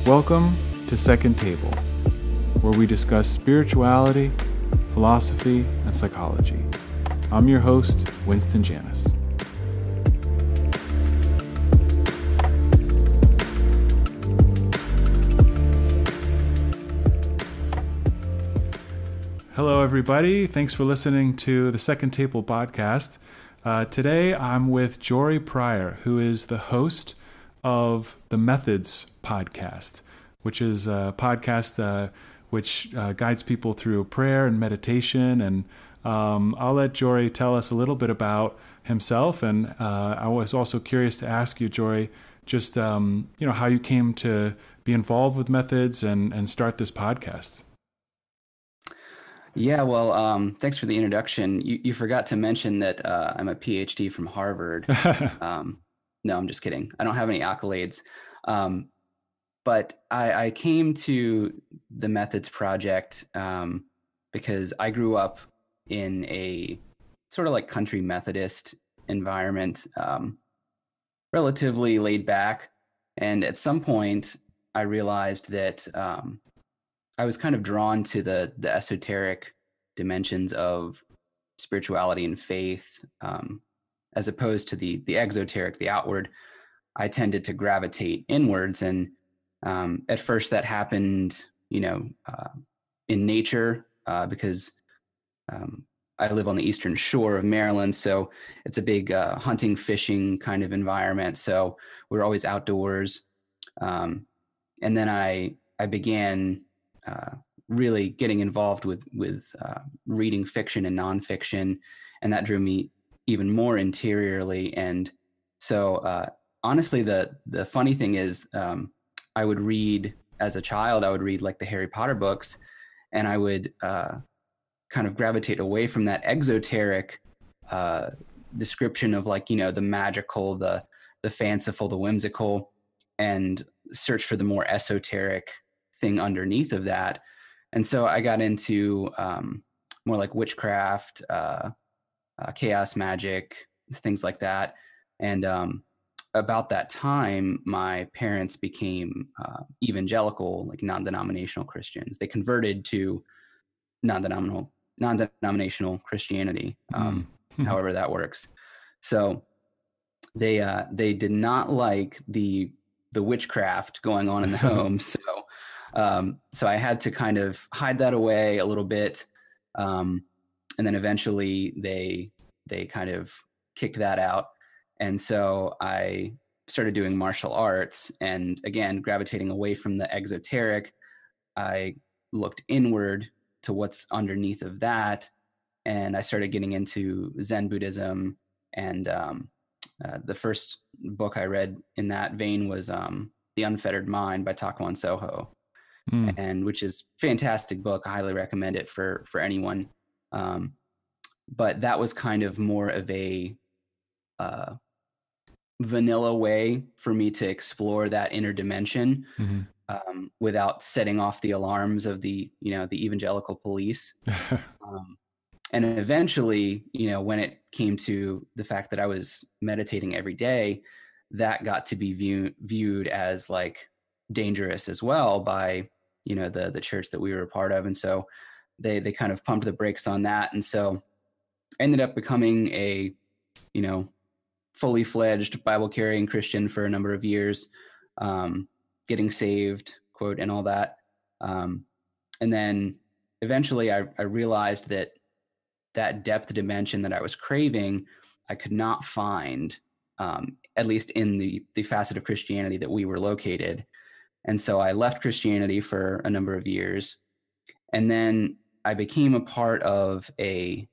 Welcome to Second Table, where we discuss spirituality, philosophy, and psychology. I'm your host, Winston Janis. Hello, everybody. Thanks for listening to the Second Table podcast. Today, I'm with Jory Pryor, who is the host of the Methods podcast, which is a podcast which guides people through prayer and meditation. And I'll let Jory tell us a little bit about himself. And I was also curious to ask you, Jory, just how you came to be involved with Methods and start this podcast. Yeah, well, thanks for the introduction. You forgot to mention that I'm a PhD from Harvard. No, I'm just kidding. I don't have any accolades. But I came to the Methods Project because I grew up in a sort of like country Methodist environment, relatively laid back. And at some point, I realized that I was kind of drawn to the esoteric dimensions of spirituality and faith, as opposed to the exoteric, the outward. I tended to gravitate inwards, and at first that happened, in nature, because I live on the eastern shore of Maryland, so it's a big hunting, fishing kind of environment. So we're always outdoors, and then I began really getting involved with reading fiction and nonfiction, and that drew me even more interiorly. And so honestly, the funny thing is, I would read as a child, I would read like the Harry Potter books, and I would kind of gravitate away from that exoteric description of like, the magical, the fanciful, the whimsical, and search for the more esoteric thing underneath of that. And so I got into more like witchcraft, chaos magic, things like that. And about that time, my parents became evangelical, like non-denominational Christians. They converted to non-denominational Christianity, however that works. So they did not like the witchcraft going on in the home. So I had to kind of hide that away a little bit. And then eventually they kind of kicked that out. And so I started doing martial arts, and again, gravitating away from the exoteric, I looked inward to what's underneath of that. And I started getting into Zen Buddhism. And the first book I read in that vein was The Unfettered Mind by Takuan Soho, and which is a fantastic book. I highly recommend it for anyone. But that was kind of more of a vanilla way for me to explore that inner dimension, without setting off the alarms of the evangelical police. And eventually, when it came to the fact that I was meditating every day, that got to be viewed as like dangerous as well by, the church that we were a part of. And so they kind of pumped the brakes on that. And so I ended up becoming a, fully fledged Bible carrying Christian for a number of years, getting saved, quote, and all that. And then eventually I realized that depth dimension that I was craving, I could not find, at least in the facet of Christianity that we were located. And so I left Christianity for a number of years. And then I became a part of a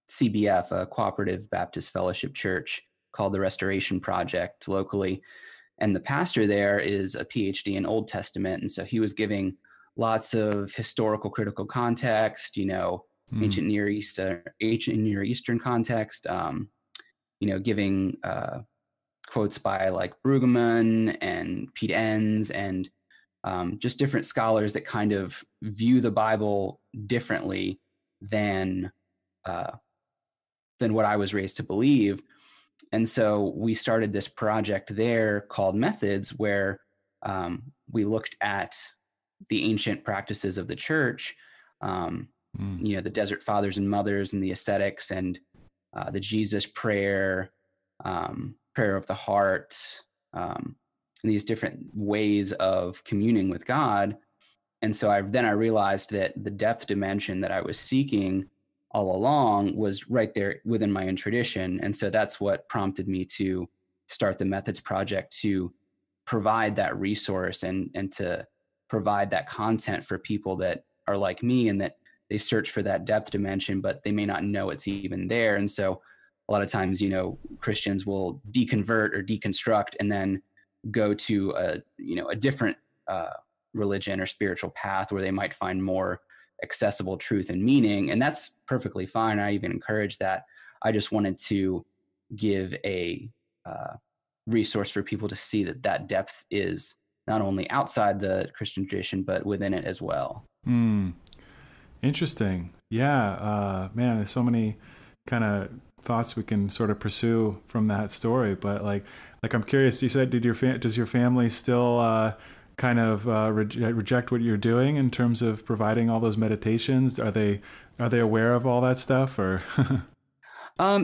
CBF, a Cooperative Baptist Fellowship Church called the Restoration Project locally. And the pastor there is a PhD in Old Testament. And so he was giving lots of historical critical context, ancient Near Eastern context, giving quotes by like Brueggemann and Pete Enns and just different scholars that kind of view the Bible differently than what I was raised to believe. And so we started this project there called Methods, where we looked at the ancient practices of the church, the Desert Fathers and Mothers and the ascetics and the Jesus prayer, prayer of the heart, and these different ways of communing with God. And so I realized that the depth dimension that I was seeking all along was right there within my own tradition. And so that's what prompted me to start the Methods Project, to provide that resource and to provide that content for people that are like me and that they search for that depth dimension, but they may not know it's even there. And so a lot of times, Christians will deconvert or deconstruct and then go to a different religion or spiritual path where they might find more accessible truth and meaning. And that's perfectly fine. I even encourage that. I just wanted to give a resource for people to see that depth is not only outside the Christian tradition, but within it as well. Interesting. Yeah. Man, there's so many kind of thoughts we can sort of pursue from that story. But like I'm curious, you said, does your family still kind of reject what you're doing in terms of providing all those meditations? Are they aware of all that stuff, or? I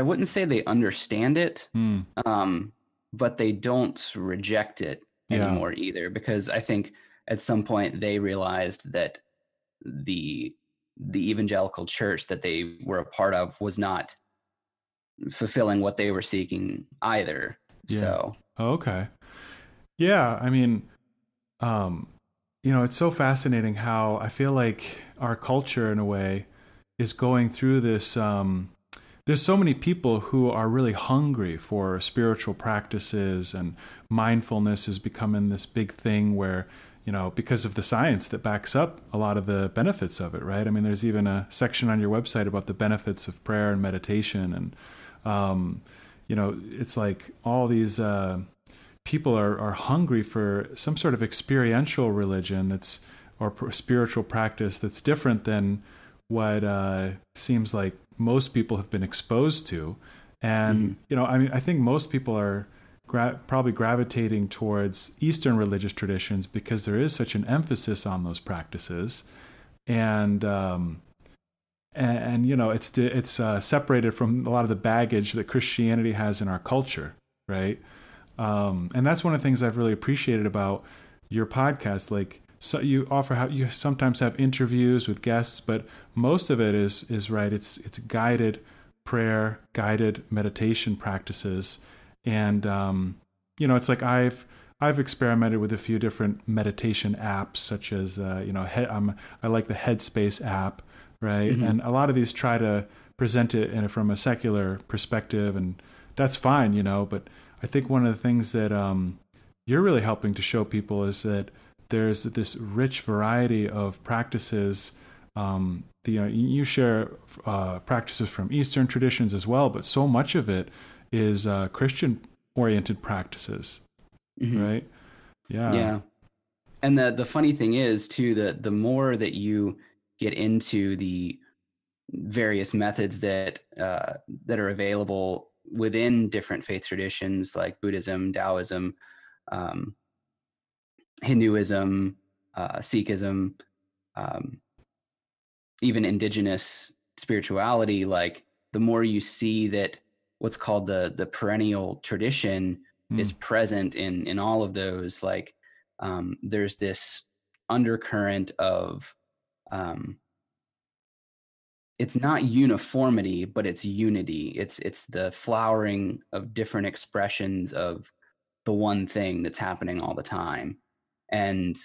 wouldn't say they understand it, but they don't reject it anymore either, because I think at some point they realized that the evangelical church that they were a part of was not fulfilling what they were seeking either. Yeah. So. Oh, okay. Yeah. I mean, it's so fascinating how I feel like our culture in a way is going through this. There's so many people who are really hungry for spiritual practices, and mindfulness is becoming this big thing where, because of the science that backs up a lot of the benefits of it, right? I mean, there's even a section on your website about the benefits of prayer and meditation. And, it's like all these people are hungry for some sort of experiential religion or spiritual practice that's different than what seems like most people have been exposed to. And, I think most people are probably gravitating towards Eastern religious traditions because there is such an emphasis on those practices. And it's separated from a lot of the baggage that Christianity has in our culture, right? And that's one of the things I've really appreciated about your podcast. Like, so you sometimes have interviews with guests, but most of it is right. It's guided prayer, guided meditation practices. And, it's like I've experimented with a few different meditation apps, such as, I like the Headspace app, right? Mm-hmm. And a lot of these try to present it from a secular perspective, and that's fine, but I think one of the things that you're really helping to show people is that there's this rich variety of practices. You share practices from Eastern traditions as well, but so much of it is Christian-oriented practices, right? Yeah. Yeah. And the funny thing is, too, that the more that you get into the various methods that are available within different faith traditions like Buddhism, Taoism, Hinduism, Sikhism, even indigenous spirituality, like the more you see that what's called the perennial tradition is present in all of those, like there's this undercurrent of it's not uniformity, but it's unity. It's the flowering of different expressions of the one thing that's happening all the time. And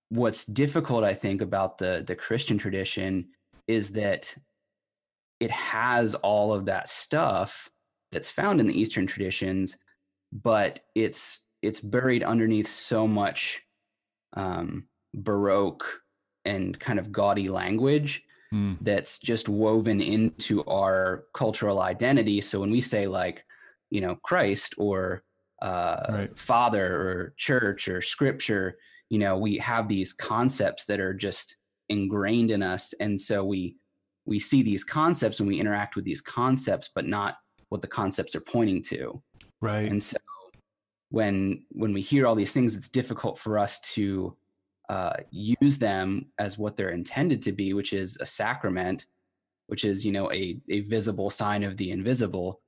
what's difficult, I think, about the Christian tradition is that it has all of that stuff that's found in the Eastern traditions, but it's buried underneath so much Baroque and kind of gaudy language that's just woven into our cultural identity. So when we say, like, Christ or Father or church or scripture, we have these concepts that are just ingrained in us. And so we see these concepts and we interact with these concepts, but not what the concepts are pointing to. Right. And so when we hear all these things, it's difficult for us to use them as what they're intended to be, which is a sacrament, which is, a visible sign of the invisible.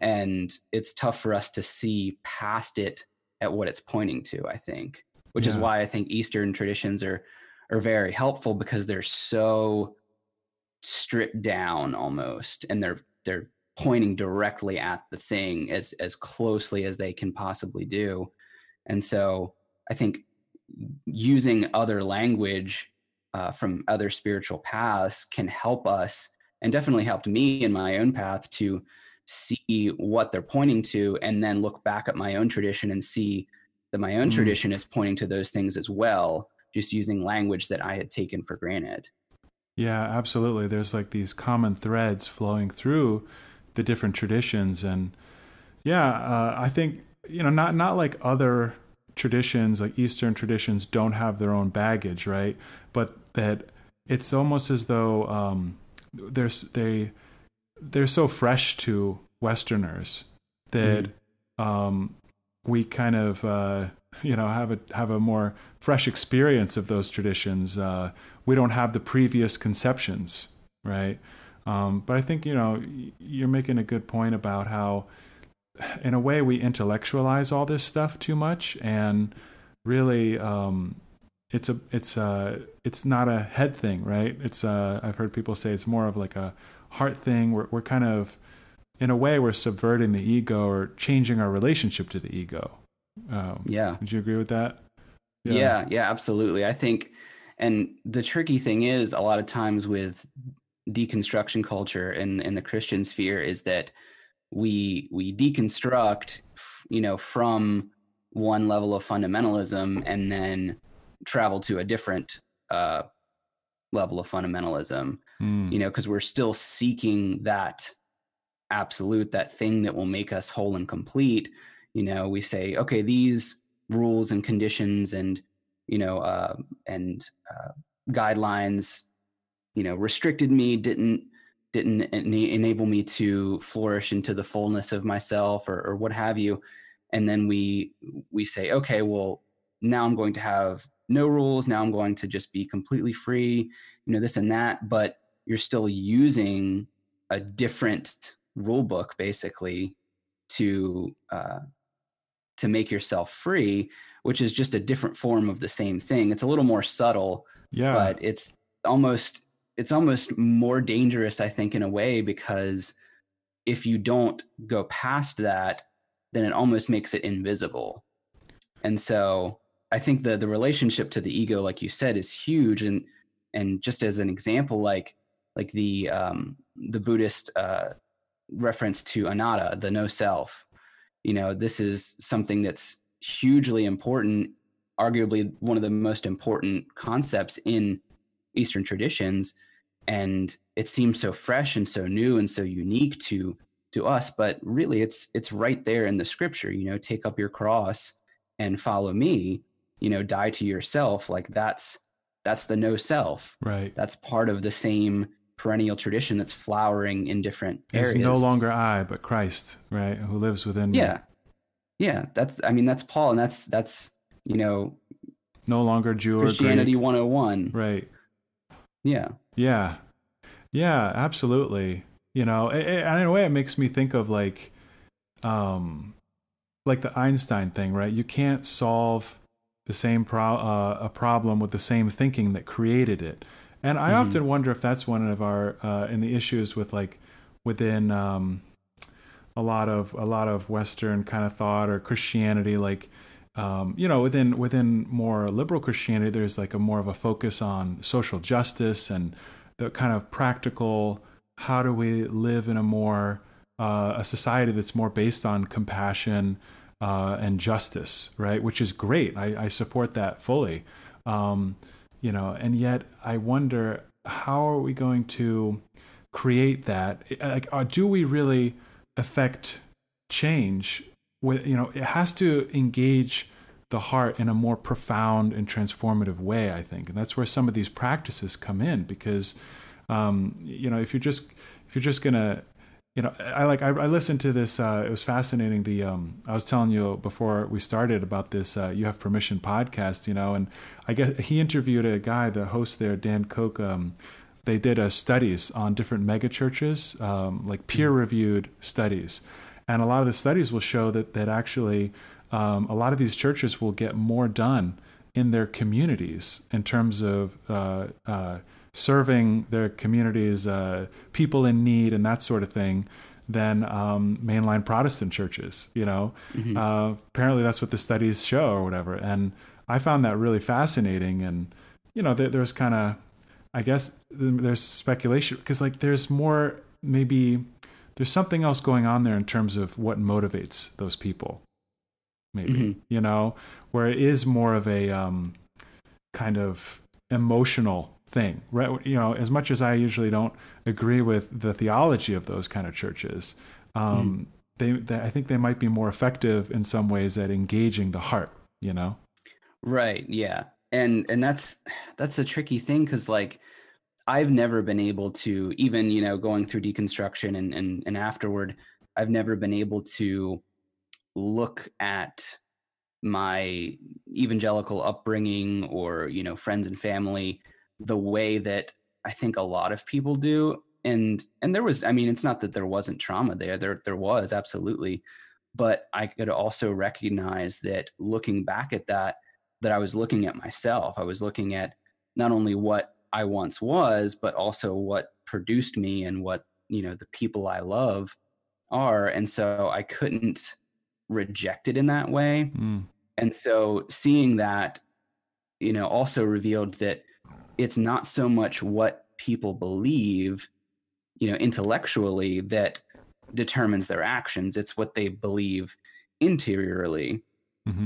And it's tough for us to see past it at what it's pointing to, I think, which is why I think Eastern traditions are very helpful, because they're so stripped down almost, and they're pointing directly at the thing as closely as they can possibly do. And so I think using other language from other spiritual paths can help us, and definitely helped me in my own path, to see what they're pointing to, and then look back at my own tradition and see that my own tradition is pointing to those things as well, just using language that I had taken for granted. Yeah, absolutely. There's like these common threads flowing through the different traditions. And I think, not like other traditions, like Eastern traditions don't have their own baggage, right? But that it's almost as though they're so fresh to Westerners that we kind of have a more fresh experience of those traditions. We don't have the previous conceptions, right? But I think you're making a good point about how, in a way, we intellectualize all this stuff too much, and really, it's not a head thing, right? I've heard people say it's more of like a heart thing. We're kind of, in a way, we're subverting the ego, or changing our relationship to the ego. Would you agree with that? Yeah, absolutely. I think, and the tricky thing is, a lot of times with deconstruction culture in the Christian sphere, is that we deconstruct, from one level of fundamentalism and then travel to a different level of fundamentalism, because we're still seeking that absolute, that thing that will make us whole and complete. We say, okay, these rules and conditions and guidelines, restricted me, didn't enable me to flourish into the fullness of myself, or what have you. And then we say, okay, well, now I'm going to have no rules. Now I'm going to just be completely free, this and that. But you're still using a different rule book, basically, to make yourself free, which is just a different form of the same thing. It's a little more subtle, but it's almost more dangerous, I think, in a way, because if you don't go past that, then it almost makes it invisible. And so I think the relationship to the ego, like you said, is huge. And just as an example, like the Buddhist reference to anatta, the no self, this is something that's hugely important, arguably one of the most important concepts in Eastern traditions. And it seems so fresh and so new and so unique to us, but really it's right there in the scripture, take up your cross and follow me, die to yourself. Like that's the no self, right? That's part of the same perennial tradition that's flowering in different areas. It's no longer I, but Christ, right? Who lives within me. Yeah. That's Paul. And that's, no longer Jew or Christianity Greek. 101. Right. Yeah, absolutely. And in a way it makes me think of like the Einstein thing, right? You can't solve the same a problem with the same thinking that created it. And I often wonder if that's one of our in the issues with like within a lot of Western kind of thought or Christianity, like within more liberal Christianity, there's like a more of a focus on social justice and the kind of practical, how do we live in a more a society that's more based on compassion and justice, right? Which is great. I support that fully. And yet I wonder, how are we going to create that? Like, do we really affect change? With, it has to engage the heart in a more profound and transformative way, I think. And that's where some of these practices come in, because, if you're just going to I listened to this. It was fascinating. I was telling you before we started about this. You Have Permission podcast, and I guess he interviewed a guy, the host there, Dan Koch. They did studies on different mega churches, like peer-reviewed studies, and a lot of the studies will show that actually a lot of these churches will get more done in their communities in terms of serving their communities, people in need and that sort of thing, than mainline Protestant churches. Apparently that's what the studies show or whatever. And I found that really fascinating. And, there's kind of, I guess there's speculation because like there's more, maybe there's something else going on there in terms of what motivates those people. Maybe, where it is more of a kind of emotional thing, right? As much as I usually don't agree with the theology of those kind of churches, they I think they might be more effective in some ways at engaging the heart, Right. Yeah. And that's a tricky thing because like I've never been able to even, going through deconstruction and afterward, I've never been able to look at my evangelical upbringing or, friends and family the way that I think a lot of people do. And there was, it's not that there wasn't trauma there was absolutely, but I could also recognize that looking back at that I was looking at myself. I was looking at not only what I once was, but also what produced me and what, the people I love are. And so I couldn't reject it in that way. And so seeing that, also revealed that it's not so much what people believe, intellectually that determines their actions. It's what they believe interiorly.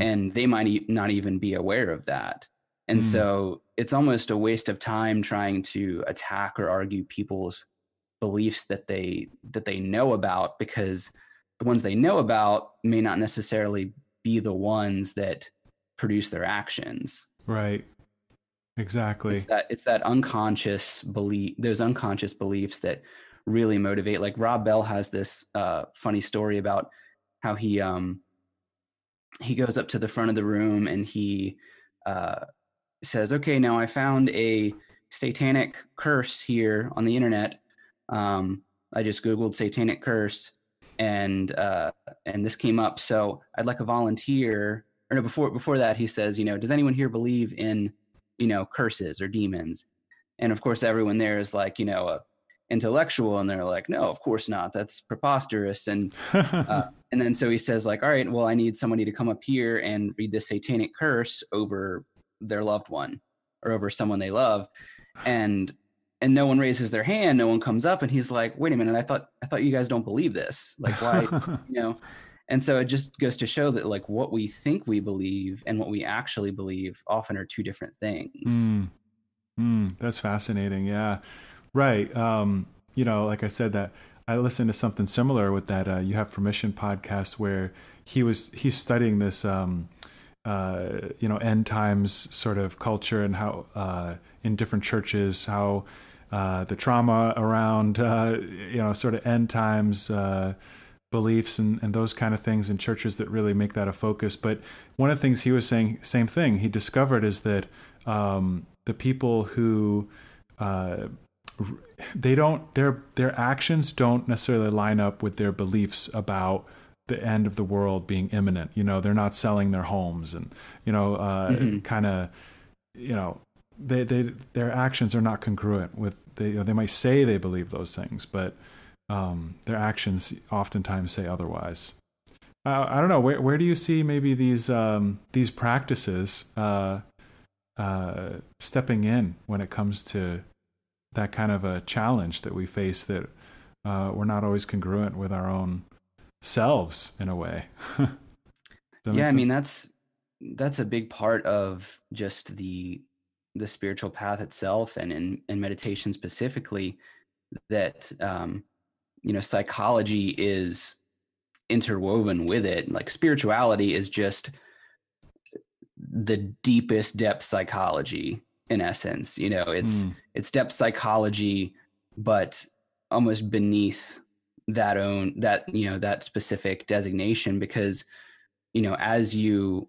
And they might not even be aware of that. And so it's almost a waste of time trying to attack or argue people's beliefs that they know about, because the ones they know about may not necessarily be the ones that produce their actions. Right. Exactly. It's that unconscious belief, those unconscious beliefs that really motivate. Like Rob Bell has this funny story about how he goes up to the front of the room and he says, okay, now I found a satanic curse here on the internet. I just Googled satanic curse and this came up. So I'd like a volunteer. Or no, before that, he says, does anyone here believe in, curses or demons? And of course, everyone there is like, intellectual, and they're like, no, of course not. That's preposterous. And then so he says like, all right, well, I need somebody to come up here and read this satanic curse over their loved one or over someone they love. And no one raises their hand. No one comes up. And he's like, wait a minute. I thought you guys don't believe this. Like why, And so it just goes to show that like what we think we believe and what we actually believe often are two different things. That's fascinating. Yeah. Right. Like I said, that I listened to something similar with that You Have Permission podcast where he's studying this, end times sort of culture and how in different churches, how the trauma around, sort of end times beliefs and those kind of things in churches that really make that a focus. But one of the things he was saying, same thing, he discovered is that the people who their actions don't necessarily line up with their beliefs about the end of the world being imminent. They're not selling their homes and, kind of, their actions are not congruent with, they might say they believe those things, but their actions oftentimes say otherwise. I don't know, where do you see maybe these practices stepping in when it comes to that kind of a challenge that we face, that we're not always congruent with our own selves in a way? Yeah, that's a big part of just the spiritual path itself, and in meditation specifically, that psychology is interwoven with it. Like spirituality is just the deepest depth psychology in essence. It's depth psychology, but almost beneath that specific designation, because, as your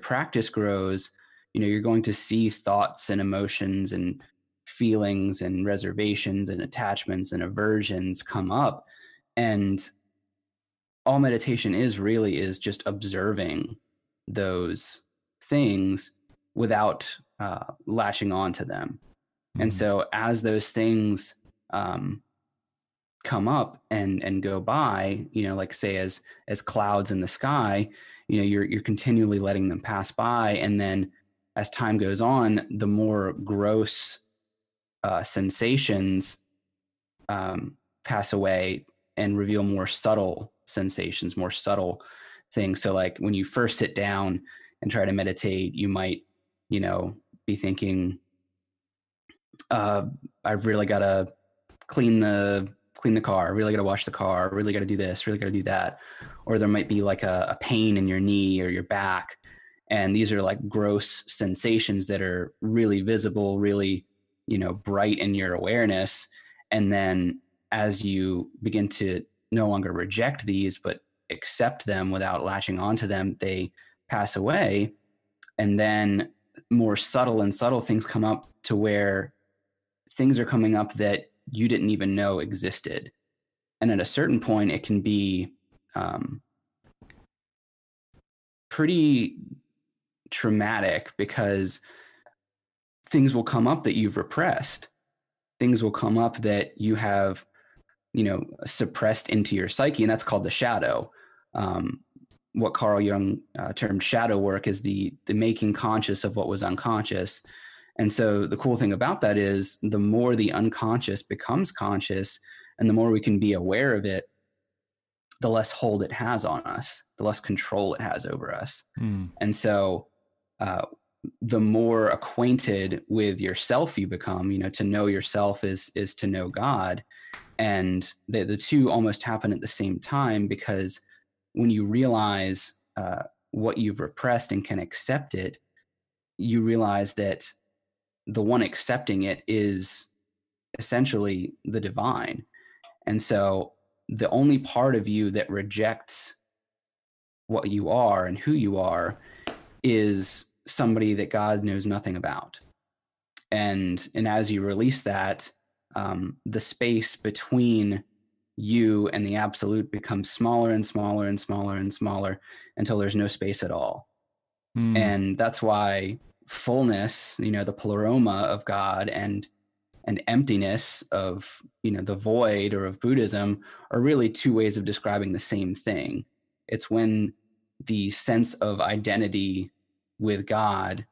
practice grows, you're going to see thoughts and emotions and feelings and reservations and attachments and aversions come up. And all meditation is just observing those things without latching on to them. And so as those things come up and go by, like say as clouds in the sky, you're continually letting them pass by. And then as time goes on, the more gross sensations pass away and reveal more subtle sensations, more subtle things. So like when you first sit down and try to meditate, you might, be thinking, I've really got to clean the car. I really got to wash the car. I really got to do this, really got to do that. Or there might be like a pain in your knee or your back. And these are like gross sensations that are really visible, really, bright in your awareness. And then as you begin to no longer reject these, but accept them without latching onto them, they pass away. And then more subtle and subtle things come up to where things are coming up that you didn't even know existed. And at a certain point, it can be pretty traumatic, because things will come up that you've repressed. Things will come up that you have, suppressed into your psyche, and that's called the shadow. What Carl Jung termed shadow work is the making conscious of what was unconscious. And so the cool thing about that is the more the unconscious becomes conscious and the more we can be aware of it, the less hold it has on us, the less control it has over us. And so the more acquainted with yourself you become, to know yourself is to know God. And the two almost happen at the same time, because when you realize what you've repressed and can accept it, you realize that the one accepting it is essentially the divine. And so the only part of you that rejects what you are and who you are is somebody that God knows nothing about. And as you release that, the space between you and the absolute becomes smaller and smaller and smaller and smaller until there's no space at all. And that's why fullness, the pleroma of God, and emptiness of, the void or of Buddhism, are really two ways of describing the same thing. It's when the sense of identity with God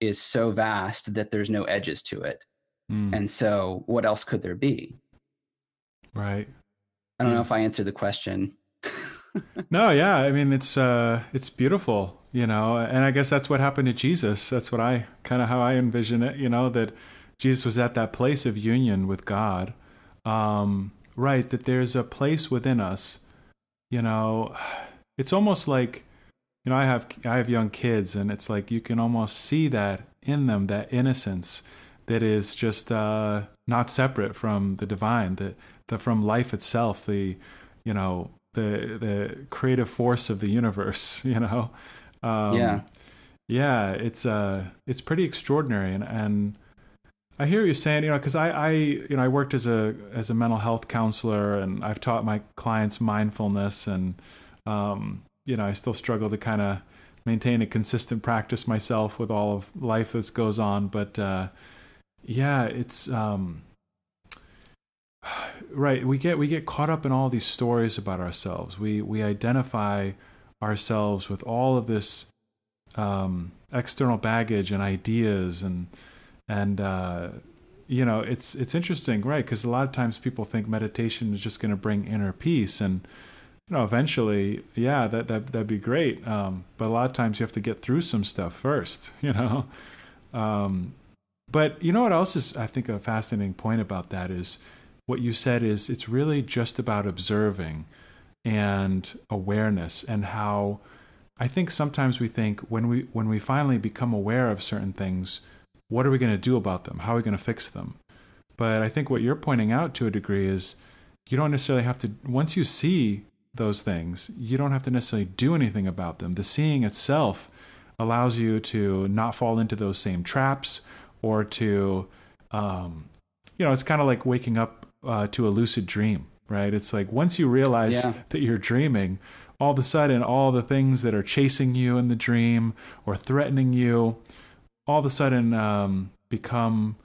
is so vast that there's no edges to it. And so what else could there be? Right. I don't know if I answered the question. No, yeah. I mean, it's beautiful, and I guess that's what happened to Jesus. That's what how I envision it, that Jesus was at that place of union with God. Right. That there's a place within us, it's almost like, I have young kids, and it's like, you can almost see that in them, that innocence that is just, not separate from the divine, from life itself, the creative force of the universe, Yeah, it's pretty extraordinary. And I hear you saying, because I worked as a mental health counselor, and I've taught my clients mindfulness, and, I still struggle to kind of maintain a consistent practice myself with all of life that goes on. But, it's, right. We get caught up in all these stories about ourselves. We identify ourselves with all of this external baggage and ideas, and it's interesting, right? Because a lot of times people think meditation is just going to bring inner peace, and eventually, that'd be great. But a lot of times you have to get through some stuff first, But what else is, I think, a fascinating point about that is what you said is it's really just about observing and awareness, and how I think sometimes we think when we finally become aware of certain things, what are we going to do about them? How are we going to fix them? But I think what you're pointing out to a degree is you don't necessarily have to, once you see those things, you don't have to necessarily do anything about them. The seeing itself allows you to not fall into those same traps, or to, it's kind of like waking up to a lucid dream, right? It's like once you realize that you're dreaming, all of a sudden, all the things that are chasing you in the dream or threatening you, all of a sudden become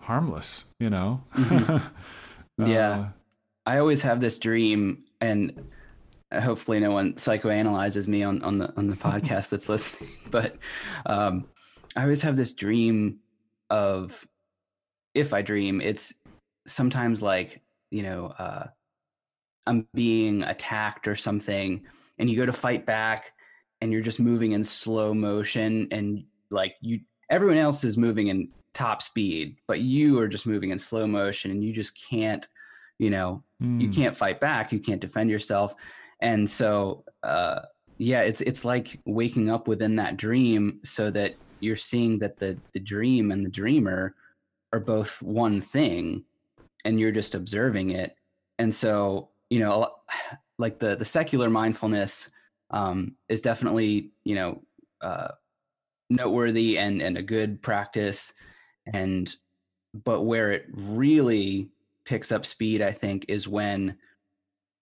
harmless, Mm-hmm. Yeah. I always have this dream, and hopefully no one psychoanalyzes me on the podcast that's listening, but I always have this dream of, if I dream, it's sometimes like, I'm being attacked or something, and you go to fight back and you're just moving in slow motion, and like everyone else is moving in top speed, but you are just moving in slow motion, and you just can't, you can't fight back. You can't defend yourself. And so, it's like waking up within that dream, so that you're seeing that the dream and the dreamer are both one thing, and you're just observing it. And so, like the secular mindfulness is definitely, noteworthy and a good practice. But where it really picks up speed, I think, is when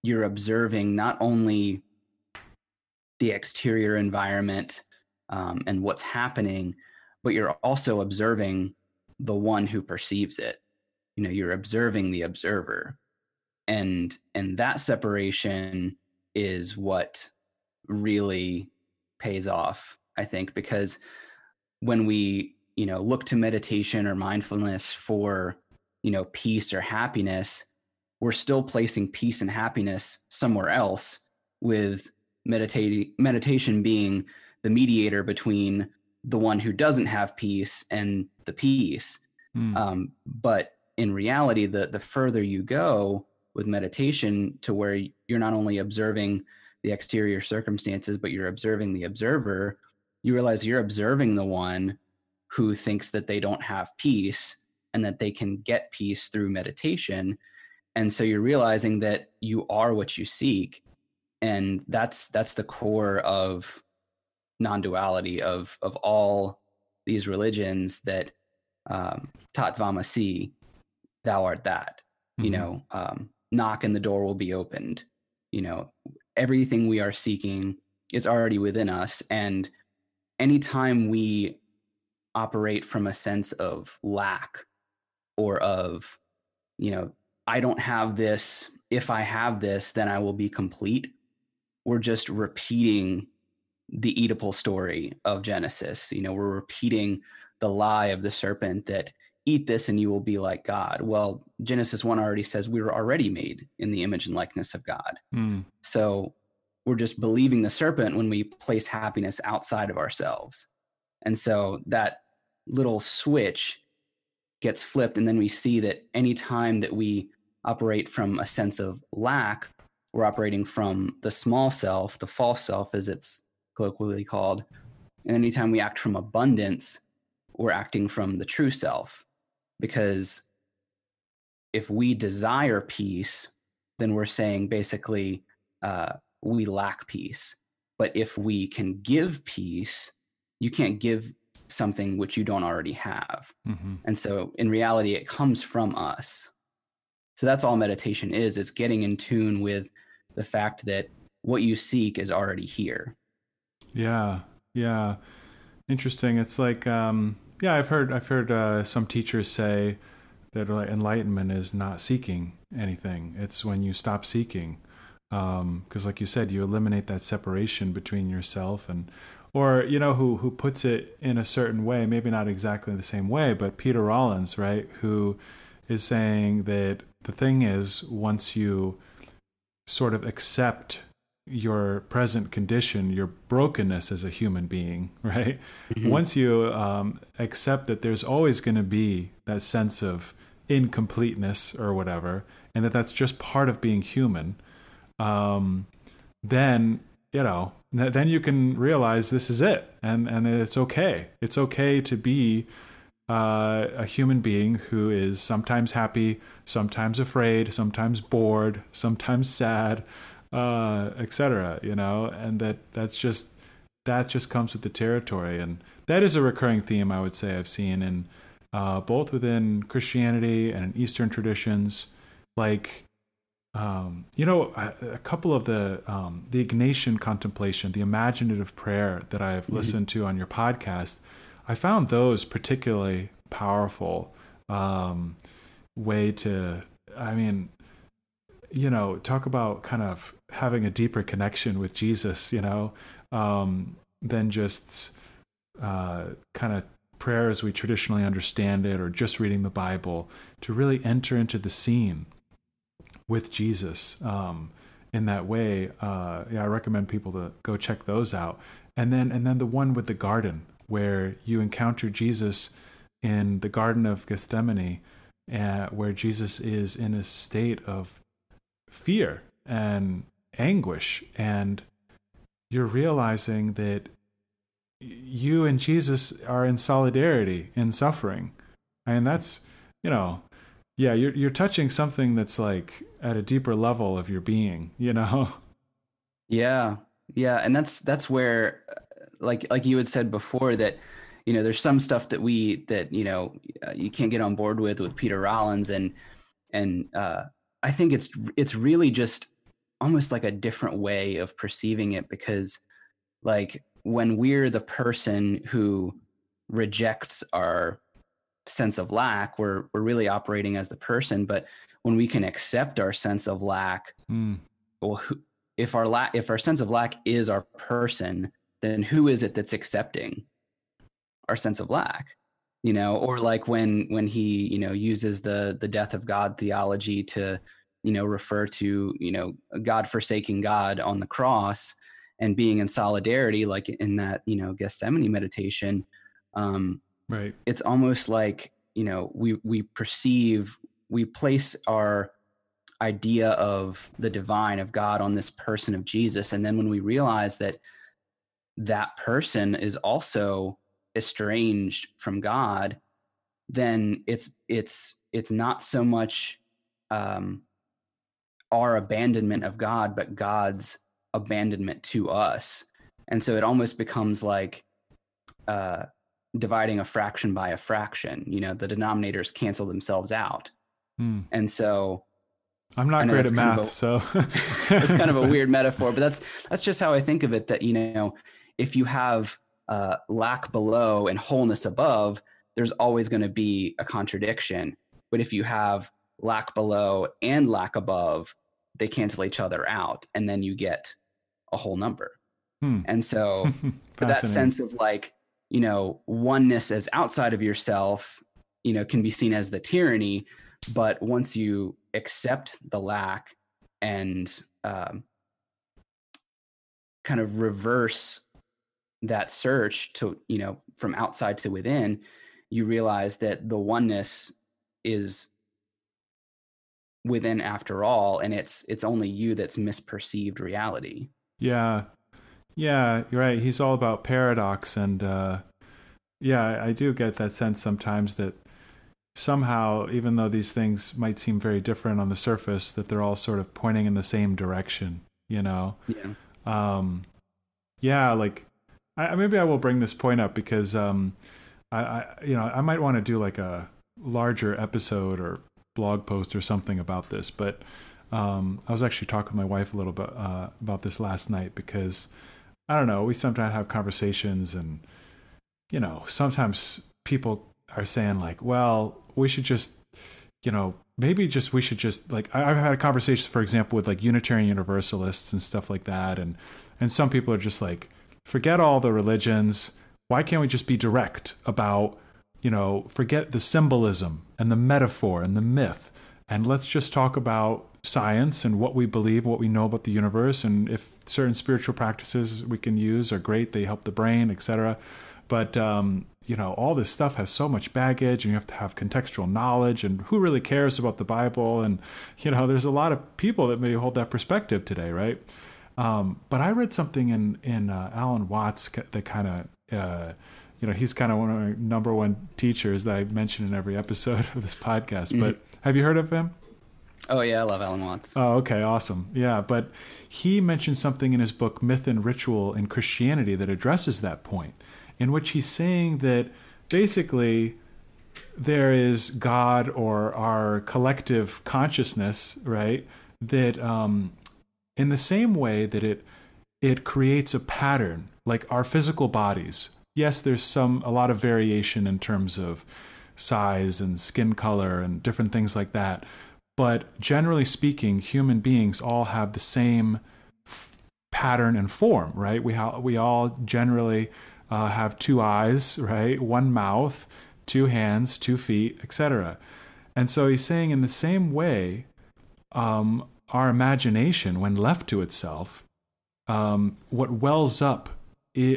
you're observing not only the exterior environment and what's happening, but you're also observing the one who perceives it. You're observing the observer, and that separation is what really pays off, I think, because when we, look to meditation or mindfulness for, peace or happiness, we're still placing peace and happiness somewhere else, with meditation being the mediator between the one who doesn't have peace and the peace. But in reality, the further you go with meditation, to where you're not only observing the exterior circumstances, but you're observing the observer, you realize you're observing the one who thinks that they don't have peace, and that they can get peace through meditation. And so you're realizing that you are what you seek. And that's the core of non-duality, of all these religions, that tat vamasi, thou art that. Knock and the door will be opened. Everything we are seeking is already within us. And anytime we operate from a sense of lack, or of, I don't have this, if I have this, then I will be complete, we're just repeating the Oedipal story of Genesis. We're repeating the lie of the serpent that eat this and you will be like God. Well, Genesis 1 already says we were already made in the image and likeness of God. So we're just believing the serpent when we place happiness outside of ourselves. And so that little switch gets flipped. And then we see that any time that we operate from a sense of lack, we're operating from the small self, the false self, as it's colloquially called. And anytime we act from abundance, we're acting from the true self. Because if we desire peace, then we're saying basically we lack peace. But if we can give peace, you can't give something which you don't already have. And so in reality, it comes from us. So that's all meditation is getting in tune with the fact that what you seek is already here. Yeah. Interesting. It's like, I've heard some teachers say that enlightenment is not seeking anything. It's when you stop seeking. Because like you said, you eliminate that separation between yourself and, or, who puts it in a certain way, maybe not exactly the same way, but Peter Rollins, right? Who is saying that the thing is, once you sort of accept your present condition, your brokenness as a human being, right? Once you accept that there's always going to be that sense of incompleteness or whatever, and that's just part of being human, then you can realize this is it, and it's okay. It's okay to be a human being who is sometimes happy, sometimes afraid, sometimes bored, sometimes sad, etc. And that just comes with the territory, and that is a recurring theme I would say I've seen in both within Christianity and in Eastern traditions, like. A couple of the Ignatian contemplation, the imaginative prayer that I've listened to on your podcast, I found those particularly powerful way to, talk about kind of having a deeper connection with Jesus, than just kind of prayer as we traditionally understand it, or just reading the Bible, to really enter into the scene with Jesus in that way. I recommend people to go check those out. And then the one with the garden, where you encounter Jesus in the Garden of Gethsemane, where Jesus is in a state of fear and anguish, and you're realizing that you and Jesus are in solidarity in suffering. And that's, you're touching something that's like at a deeper level of your being, Yeah. And that's where, like you had said before, that, there's some stuff that you can't get on board with Peter Rollins. And I think it's really just almost like a different way of perceiving it, because like when we're the person who rejects our sense of lack, we're really operating as the person. But when we can accept our sense of lack, well, if our sense of lack is our person, then who is it that's accepting our sense of lack? Or like when he uses the death of God theology to refer to God forsaking God on the cross and being in solidarity, like in that Gethsemane meditation. Right. It's almost like, we place our idea of the divine, of God, on this person of Jesus. And then when we realize that that person is also estranged from God, then it's not so much our abandonment of God, but God's abandonment to us. And so it almost becomes like dividing a fraction by a fraction. The denominators cancel themselves out. And so I'm not great at math, so it's kind of a weird metaphor, but that's just how I think of it, that if you have lack below and wholeness above, there's always going to be a contradiction. But if you have lack below and lack above, they cancel each other out, and then you get a whole number. And so for that sense of like, oneness as outside of yourself, can be seen as the tyranny. But once you accept the lack and kind of reverse that search to, from outside to within, you realize that the oneness is within after all, and it's only you that's misperceived reality. Yeah, you're right. He's all about paradox, and I do get that sense sometimes that somehow, even though these things might seem very different on the surface, that they're all sort of pointing in the same direction, Like, maybe I will bring this point up because I might want to do like a larger episode or blog post or something about this. But I was actually talking with my wife a little bit about this last night, because I don't know, we sometimes have conversations, and sometimes people are saying like, well, we should just, we should just, like, I've had a conversation, for example, with like Unitarian Universalists and stuff like that. And some people are just like, forget all the religions. Why can't we just be direct about, forget the symbolism and the metaphor and the myth, and let's just talk about science and what we believe, what we know about the universe. And if certain spiritual practices we can use are great, they help the brain, etc. But, all this stuff has so much baggage, and you have to have contextual knowledge, and who really cares about the Bible? And, there's a lot of people that may hold that perspective today, right? But I read something in Alan Watts that kind of, he's kind of one of my number one teachers that I mention in every episode of this podcast. Mm-hmm. But have you heard of him? Oh yeah, I love Alan Watts. Oh, okay, awesome. Yeah, but he mentioned something in his book, Myth and Ritual in Christianity, that addresses that point, in which he's saying that basically there is God, or our collective consciousness, right? That in the same way that it creates a pattern, like our physical bodies. Yes, there's a lot of variation in terms of size and skin color and different things like that. But generally speaking, human beings all have the same pattern and form, right? We all generally have 2 eyes, right? 1 mouth, 2 hands, 2 feet, etc. And so he's saying, in the same way, our imagination, when left to itself, what wells up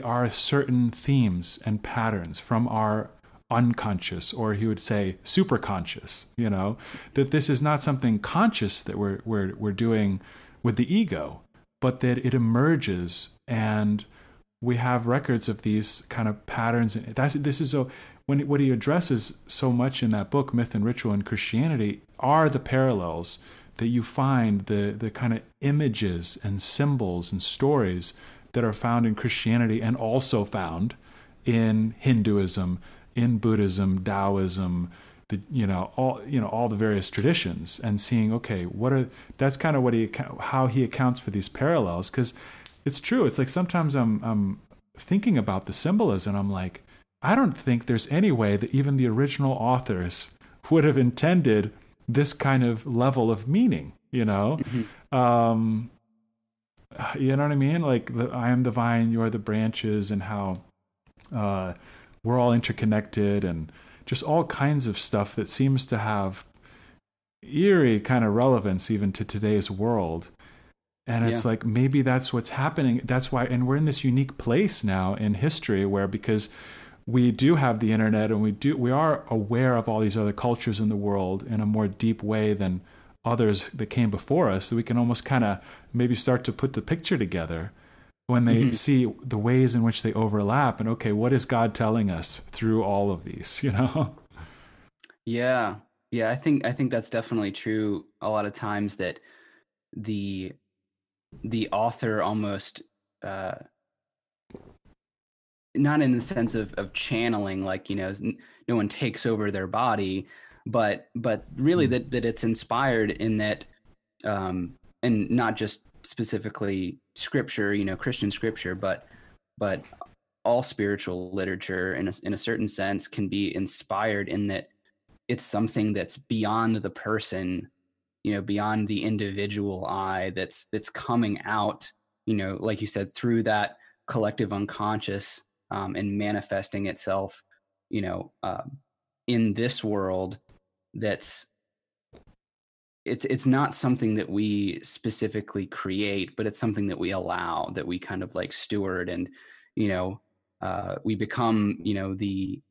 are certain themes and patterns from our unconscious, or he would say superconscious, that this is not something conscious that we're doing with the ego, but that it emerges, and we have records of these kind of patterns. And what he addresses so much in that book, Myth and Ritual in Christianity, are the parallels that you find, the kind of images and symbols and stories that are found in Christianity, and also found in Hinduism, in Buddhism, Taoism, all the various traditions, and seeing, okay, that's kind of how he accounts for these parallels. Because it's true. It's like sometimes I'm thinking about the symbolism, and I'm like, I don't think there's any way that even the original authors would have intended this kind of level of meaning, Mm-hmm. You know what I mean? Like, I am the vine, you are the branches, and how we're all interconnected, and just all kinds of stuff that seems to have eerie kind of relevance even to today's world. And it's like, maybe that's what's happening. That's why, and we're in this unique place now in history where, because we do have the internet, and we are aware of all these other cultures in the world in a more deep way than others that came before us. So we can almost kind of maybe start to put the picture together when they see the ways in which they overlap, and okay, what is God telling us through all of these, Yeah. I think that's definitely true. A lot of times that the author almost, not in the sense of channeling, like, no one takes over their body, but really that it's inspired in that, and not just specifically scripture, Christian scripture, but all spiritual literature in a certain sense can be inspired in that it's something that's beyond the person, beyond the individual eye, that's coming out, like you said, through that collective unconscious, and manifesting itself, in this world. It's not something that we specifically create, but it's something that we allow, that we kind of like steward, and we become the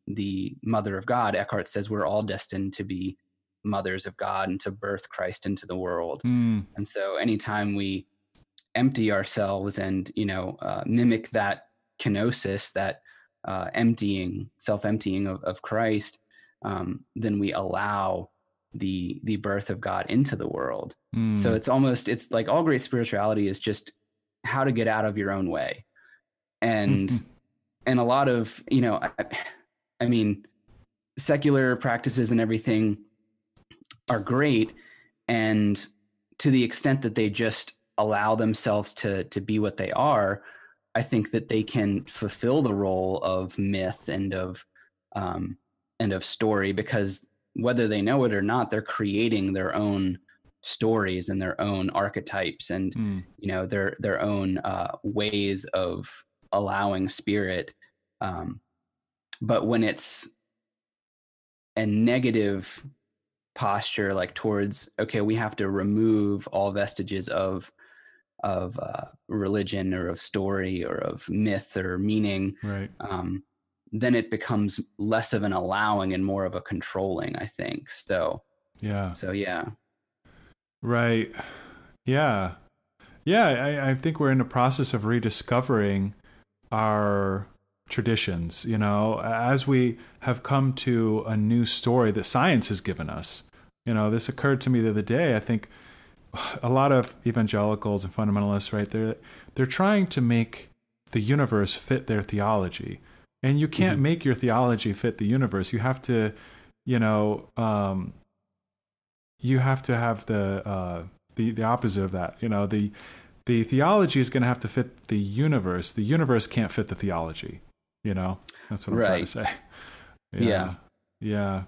mother of God. Eckhart says we're all destined to be mothers of God and to birth Christ into the world. And so anytime we empty ourselves and mimic that kenosis, that self-emptying of Christ, then we allow the birth of God into the world. So it's like all great spirituality is just how to get out of your own way. And and a lot of, I mean, secular practices and everything are great, and to the extent that they just allow themselves to be what they are, I think that they can fulfill the role of myth and of story, because whether they know it or not, they're creating their own stories and their own archetypes and their own ways of allowing spirit. But when it's a negative posture, like towards, okay, we have to remove all vestiges of religion or of story or of myth or meaning, right? Then it becomes less of an allowing and more of a controlling, I think. So yeah. Right. Yeah. I think we're in the process of rediscovering our traditions, you know, as we have come to a new story that science has given us. You know, this occurred to me the other day. I think a lot of evangelicals and fundamentalists, right, they're trying to make the universe fit their theology. And you can't make your theology fit the universe. You have to, you know, you have to have the opposite of that. You know, the theology is going to have to fit the universe. The universe can't fit the theology. You know, that's what I'm trying to say. Yeah.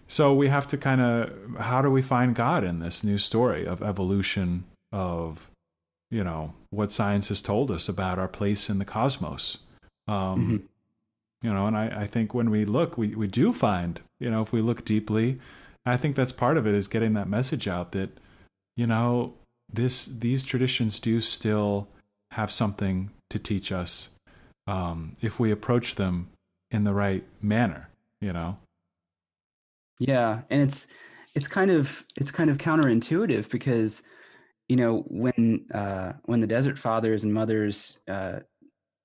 So we have to kind of, how do we find God in this new story of evolution, of, you know, what science has told us about our place in the cosmos? You know, and I think when we look, we do find, you know, if we look deeply, I think that's part of it, is getting that message out that, you know, these traditions do still have something to teach us, if we approach them in the right manner, you know? Yeah. And it's kind of counterintuitive, because, you know, when the Desert Fathers and Mothers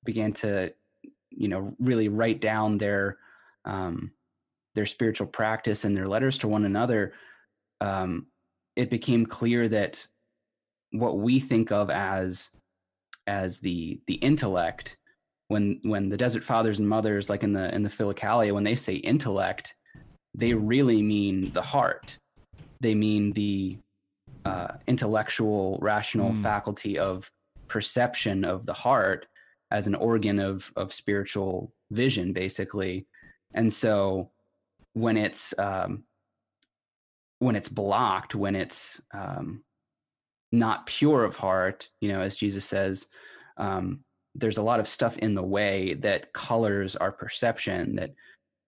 began to, you know, really write down their spiritual practice and their letters to one another, it became clear that what we think of as the intellect, when the Desert Fathers and Mothers, like in the Philokalia, when they say intellect, they really mean the heart. They mean the intellectual, rational faculty of perception of the heart as an organ of spiritual vision, basically. And so when it's blocked, when it's not pure of heart, you know, as Jesus says, there's a lot of stuff in the way that colors our perception, that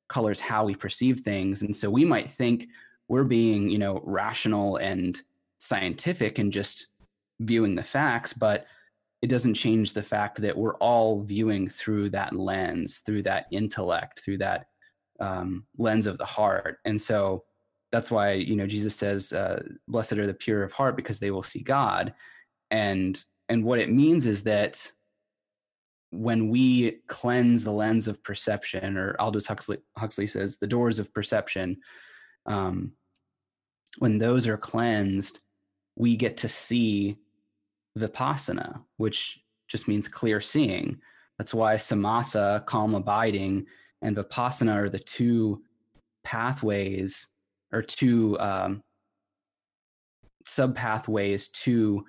colors how we perceive things. And so we might think we're being, you know, rational and scientific and just viewing the facts, but it doesn't change the fact that we're all viewing through that lens, through that intellect, through that lens of the heart. And so that's why, you know, Jesus says, blessed are the pure of heart, because they will see God. And what it means is that when we cleanse the lens of perception, or Aldous Huxley says the doors of perception, when those are cleansed, we get to see vipassana, which just means clear seeing. That's why samatha, calm abiding, and vipassana are the two pathways, or two sub-pathways to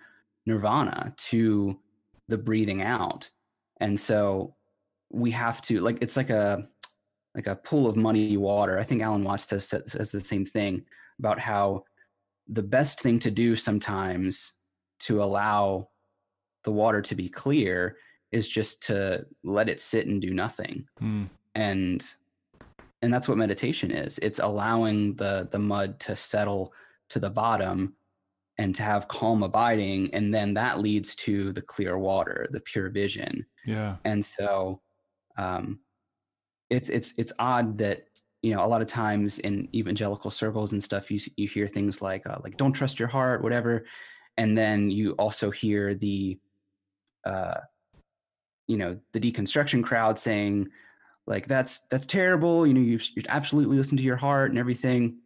nirvana, to the breathing out. And so we have to, like, it's like a pool of muddy water. I think Alan Watts says the same thing about how the best thing to do sometimes to allow the water to be clear is just to let it sit and do nothing. And that's what meditation is. It's allowing the mud to settle to the bottom and to have calm abiding. And then that leads to the clear water, the pure vision. Yeah. And so it's odd that, you know, a lot of times in evangelical circles and stuff, you hear things like don't trust your heart, whatever. And then you also hear the you know, the deconstruction crowd saying, like, that's terrible. You know, you should absolutely listen to your heart and everything.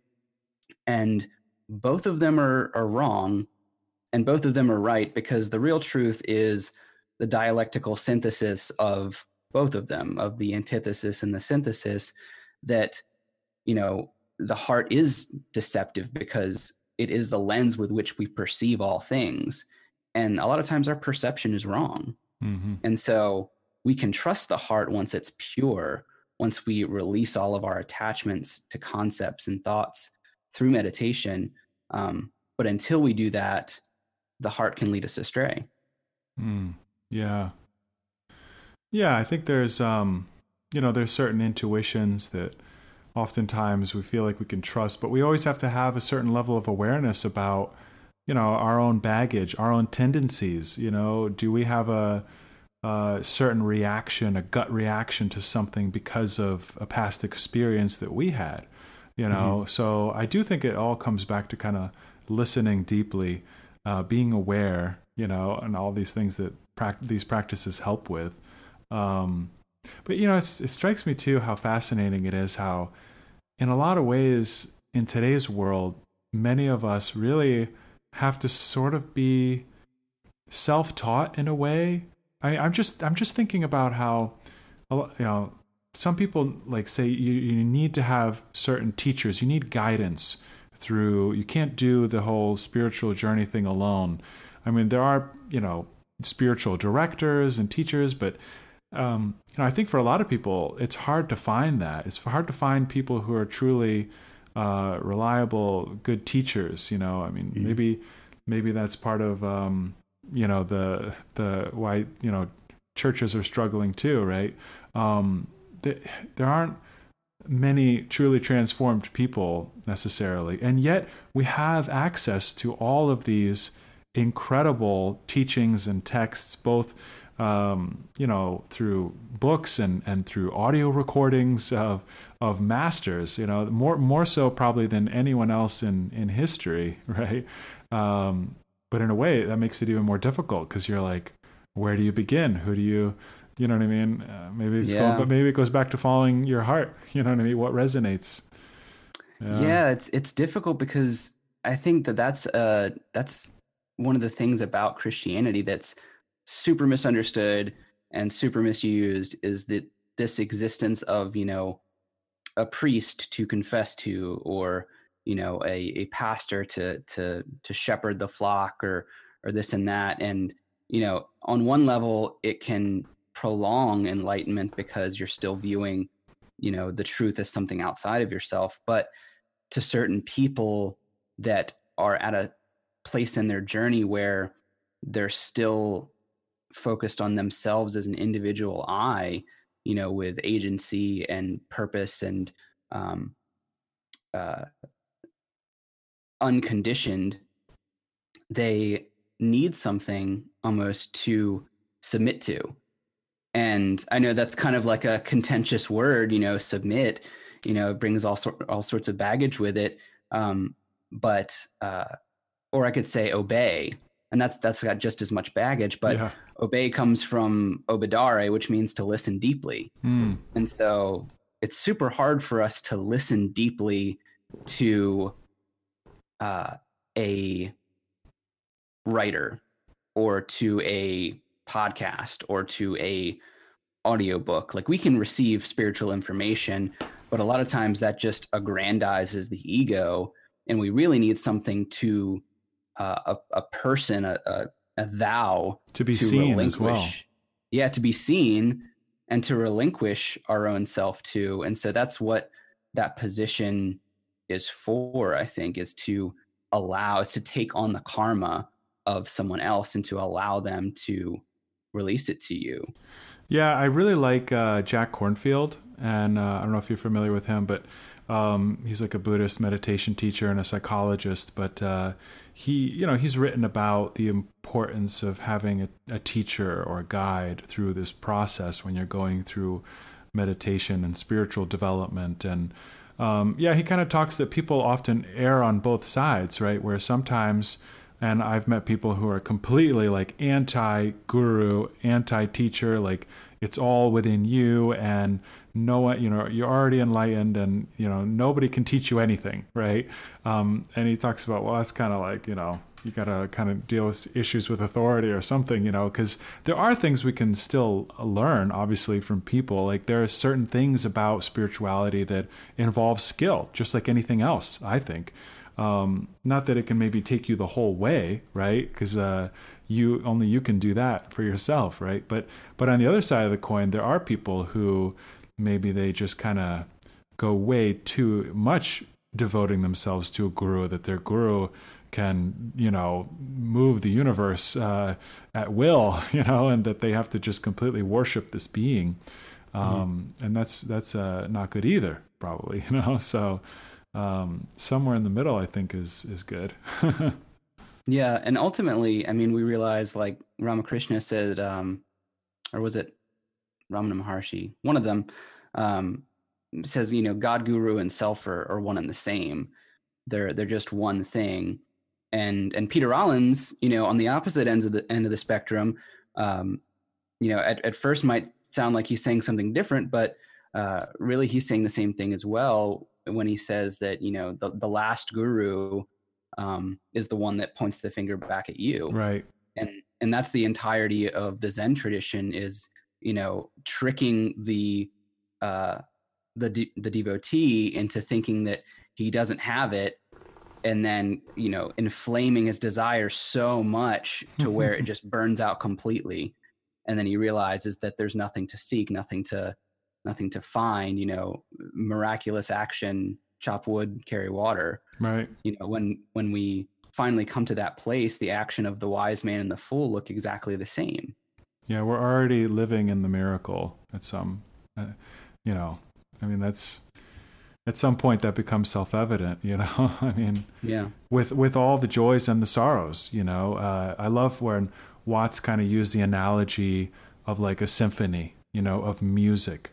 And both of them are wrong, and both of them are right, because the real truth is the dialectical synthesis of both of them, of the antithesis and the synthesis, that, you know, the heart is deceptive because it is the lens with which we perceive all things. And a lot of times our perception is wrong. And so we can trust the heart once it's pure, once we release all of our attachments to concepts and thoughts through meditation. But until we do that, the heart can lead us astray. Yeah. Yeah, I think there's, you know, there's certain intuitions that oftentimes we feel like we can trust, but we always have to have a certain level of awareness about, you know, our own baggage, our own tendencies. You know, do we have a certain reaction, a gut reaction to something because of a past experience that we had, you know? So I do think it all comes back to kind of listening deeply, being aware, you know, and all these things that these practices help with. But it strikes me too how fascinating it is how, in a lot of ways, in today's world, many of us really have to sort of be self-taught in a way. I'm just thinking about how, some people like say you need to have certain teachers, you need guidance through. You can't do the whole spiritual journey thing alone. I mean, there are spiritual directors and teachers, but I think for a lot of people, it's hard to find that. It's hard to find people who are truly reliable, good teachers. I mean, maybe that's part of the why churches are struggling too, right? There aren't many truly transformed people necessarily, and yet we have access to all of these incredible teachings and texts, both through books and through audio recordings of masters, more so probably than anyone else in history, right? But in a way, that makes it even more difficult because you're like, where do you begin? Who do you know what I mean? Maybe it goes back to following your heart. You know what I mean? What resonates? Yeah, it's difficult because I think that's one of the things about Christianity that's super misunderstood and super misused is that this existence of a priest to confess to, or a pastor to shepherd the flock, or this and that. And on one level it can prolong enlightenment because you're still viewing the truth as something outside of yourself. But to certain people that are at a place in their journey where they're still focused on themselves as an individual with agency and purpose and unconditioned, they need something almost to submit to. And I know that's kind of like a contentious word, submit, it brings all sorts of baggage with it. But or I could say obey, and that's got just as much baggage, but obey comes from obedare, which means to listen deeply. And so it's super hard for us to listen deeply to a writer, or to a podcast, or to a audiobook. Like, we can receive spiritual information, but a lot of times that just aggrandizes the ego, and we really need something to a person, a thou, to be seen as well. Yeah, to be seen and to relinquish our own self to. And so that's what that position is for, I think, is to take on the karma of someone else and to allow them to release it to you. Yeah, I really like Jack Cornfield, and I don't know if you're familiar with him, but he's like a Buddhist meditation teacher and a psychologist. But he's written about the importance of having a teacher or a guide through this process when you're going through meditation and spiritual development. And he kind of talks that people often err on both sides, right? Where sometimes, and I've met people who are completely like anti-guru, anti-teacher, like it's all within you, and no one, you're already enlightened, and nobody can teach you anything, right? And he talks about, well, that's kind of like, you gotta kind of deal with issues with authority or something, because there are things we can still learn, obviously, from people. Like, there are certain things about spirituality that involve skill, just like anything else, I think. Not that it can maybe take you the whole way, right? Because only you can do that for yourself, right? But on the other side of the coin, there are people who maybe they just kind of go way too much devoting themselves to a guru, that their guru can, move the universe at will, and that they have to just completely worship this being. And that's not good either, probably, so somewhere in the middle, I think is good. Yeah. And ultimately, I mean, we realize, like Ramakrishna said, or was it Ramana Maharshi? One of them says, God, Guru, and Sulfur are one and the same. They're just one thing. And Peter Rollins, on the opposite end of the spectrum, at first might sound like he's saying something different, but really he's saying the same thing as well when he says that, you know, the last guru is the one that points the finger back at you. Right. And that's the entirety of the Zen tradition, is, you know, tricking the devotee into thinking that he doesn't have it, and then, you know, inflaming his desire so much to where it just burns out completely. And then he realizes that there's nothing to seek, nothing to find, you know, miraculous action, chop wood, carry water. Right. You know, when we finally come to that place, the action of the wise man and the fool look exactly the same. Yeah, we're already living in the miracle at some, you know, I mean, that's, at some point that becomes self-evident, you know. I mean, yeah, with all the joys and the sorrows, you know. I love when Watts kind of used the analogy of like a symphony, you know, of music.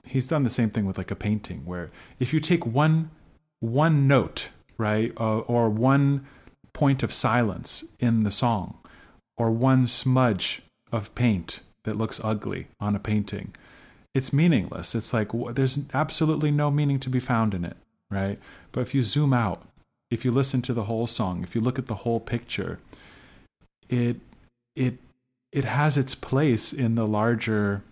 He's done the same thing with like a painting, where if you take one note, right, or one point of silence in the song, or one smudge of paint that looks ugly on a painting, it's meaningless. It's like there's absolutely no meaning to be found in it, right? But if you zoom out, if you listen to the whole song, if you look at the whole picture, it has its place in the larger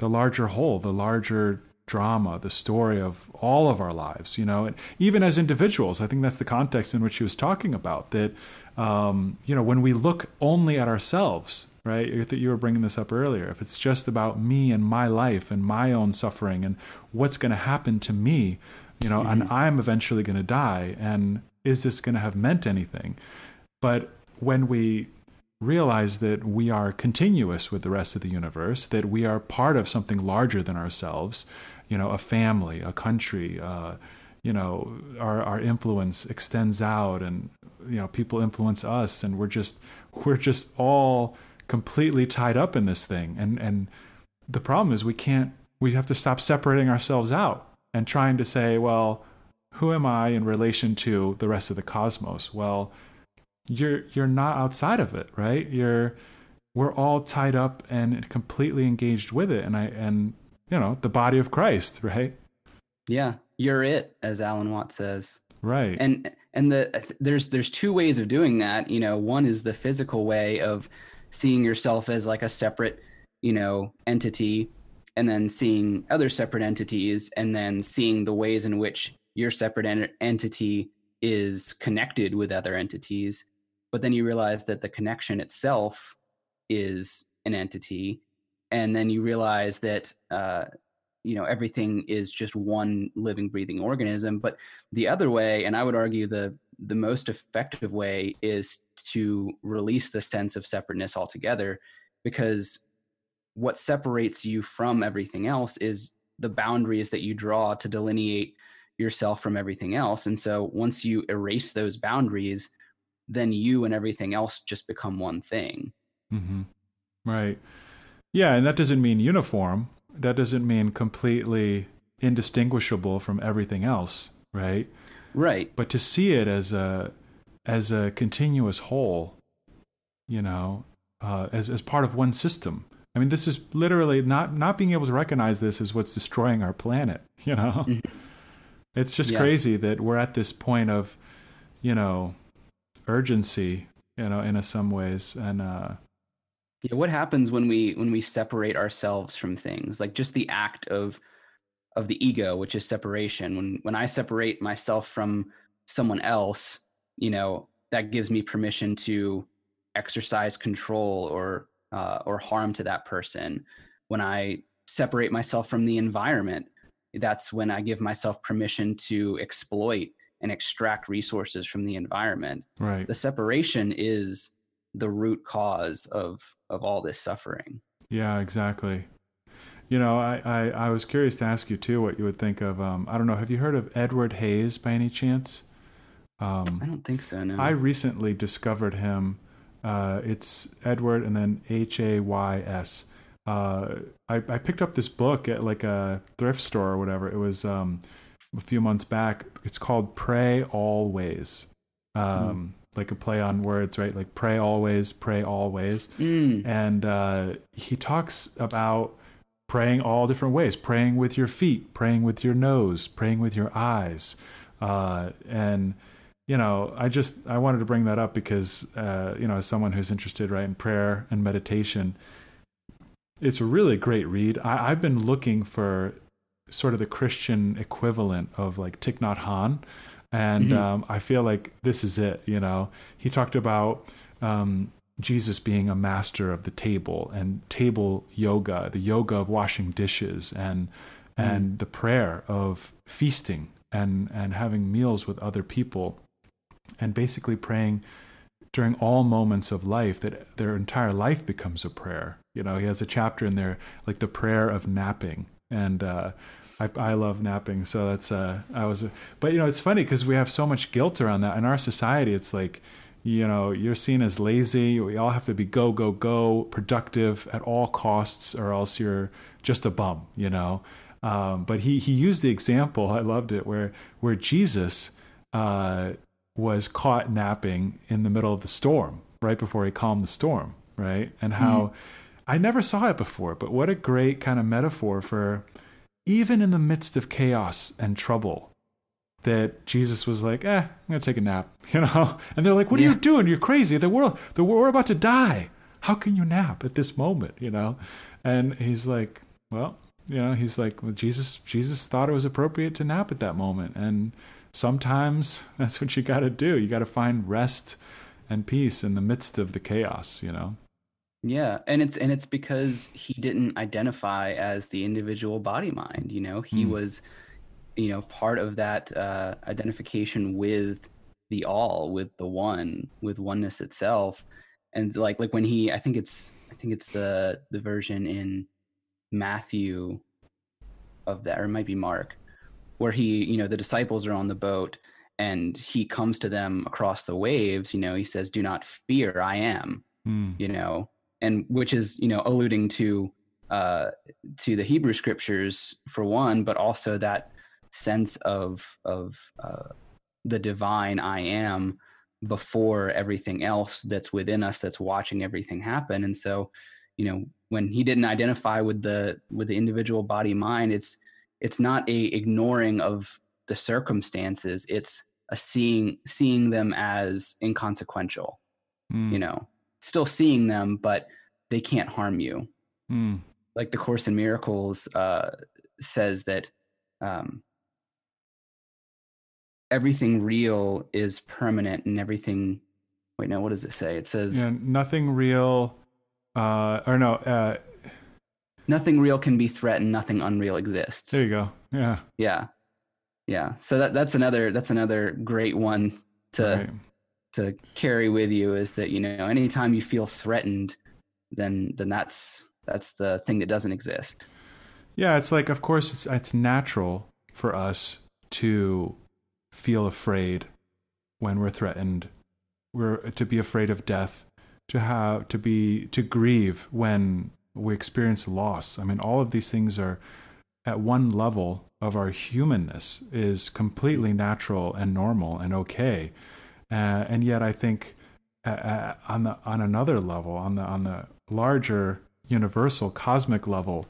whole, the larger drama, the story of all of our lives, you know. And even as individuals, I think that's the context in which he was talking about, that you know, when we look only at ourselves, right? You were bringing this up earlier. If it's just about me and my life and my own suffering and what's going to happen to me, you know, and I'm eventually going to die, and is this going to have meant anything? But when we realize that we are continuous with the rest of the universe, that we are part of something larger than ourselves, you know, a family, a country, you know, our influence extends out, and, you know, people influence us, and we're just all completely tied up in this thing. And the problem is we have to stop separating ourselves out and trying to say, well, who am I in relation to the rest of the cosmos? Well, you're not outside of it, right? We're all tied up and completely engaged with it. And you know, the body of Christ, right? Yeah. You're it, as Alan Watts says. Right. And there's two ways of doing that. You know, one is the physical way of seeing yourself as like a separate, you know, entity, and then seeing other separate entities, and then seeing the ways in which your separate entity is connected with other entities. But then you realize that the connection itself is an entity. And then you realize that, you know, everything is just one living, breathing organism. But the other way, and I would argue the most effective way, is to release the sense of separateness altogether, because what separates you from everything else is the boundaries that you draw to delineate yourself from everything else. And so once you erase those boundaries, then you and everything else just become one thing. Mm-hmm. Right. Yeah. And that doesn't mean uniform. That doesn't mean completely indistinguishable from everything else. Right. Right. But to see it as a continuous whole, you know, as part of one system. I mean, this is literally not being able to recognize this is what's destroying our planet, you know. Mm-hmm. It's just crazy that we're at this point of, you know, urgency, you know, in some ways. And yeah, what happens when we separate ourselves from things? Like just the act of the ego, which is separation. When I separate myself from someone else, you know, that gives me permission to exercise control or harm to that person. When I separate myself from the environment, that's when I give myself permission to exploit and extract resources from the environment. Right. The separation is the root cause of all this suffering. Yeah, exactly. You know, I was curious to ask you too what you would think of, I don't know, have you heard of Edward Hayes by any chance? I don't think so, no. I recently discovered him. It's Edward and then Hays. I picked up this book at like a thrift store or whatever. It was a few months back. It's called Pray Always. like a play on words, right? Like pray always, pray always. And he talks about praying all different ways, praying with your feet, praying with your nose, praying with your eyes. And, you know, I wanted to bring that up because, you know, as someone who's interested, right, in prayer and meditation, it's a really great read. I've been looking for sort of the Christian equivalent of like Thich Nhat Hanh. And I feel like this is it, you know. He talked about Jesus being a master of the table and table yoga, the yoga of washing dishes, and the prayer of feasting and having meals with other people, and basically praying during all moments of life, that their entire life becomes a prayer. You know, he has a chapter in there, like the prayer of napping. And I love napping. So that's, but you know, it's funny because we have so much guilt around that. In our society, it's like, you know, you're seen as lazy. We all have to be go, productive at all costs, or else you're just a bum, you know? But he used the example, I loved it, where Jesus, was caught napping in the middle of the storm, right before he calmed the storm, right? And how I never saw it before, but what a great kind of metaphor for even in the midst of chaos and trouble, that Jesus was like, I'm going to take a nap, you know? And they're like, what are you doing? You're crazy. We're about to die. How can you nap at this moment, you know? And he's like, well, you know, Jesus thought it was appropriate to nap at that moment. And sometimes that's what you got to do. You got to find rest and peace in the midst of the chaos, you know? Yeah. And it's because he didn't identify as the individual body mind, you know, he was, you know, part of that identification with the all, with the one, with oneness itself. And like when I think it's the version in Matthew of that, or it might be Mark, where he, you know, the disciples are on the boat and he comes to them across the waves, you know, he says, do not fear, I am, you know, and which is, you know, alluding to the Hebrew scriptures for one, but also that sense of the divine I am before everything else that's within us, that's watching everything happen. And so, you know, when he didn't identify with the individual body mind, it's not a ignoring of the circumstances. It's a seeing them as inconsequential, you know, still seeing them, but they can't harm you. Like the Course in Miracles says that everything real is permanent, and everything, wait, no, what does it say? It says, nothing real, nothing real can be threatened, nothing unreal exists. There you go. Yeah. So that's another great one to carry with you, is that, you know, anytime you feel threatened, then that's the thing that doesn't exist. Yeah, it's like, of course, it's natural for us to feel afraid when we're threatened. We're to be afraid of death, to grieve when we experience loss. I mean, all of these things are at one level of our humanness is completely natural and normal and okay. And yet I think on another level, on the larger universal cosmic level,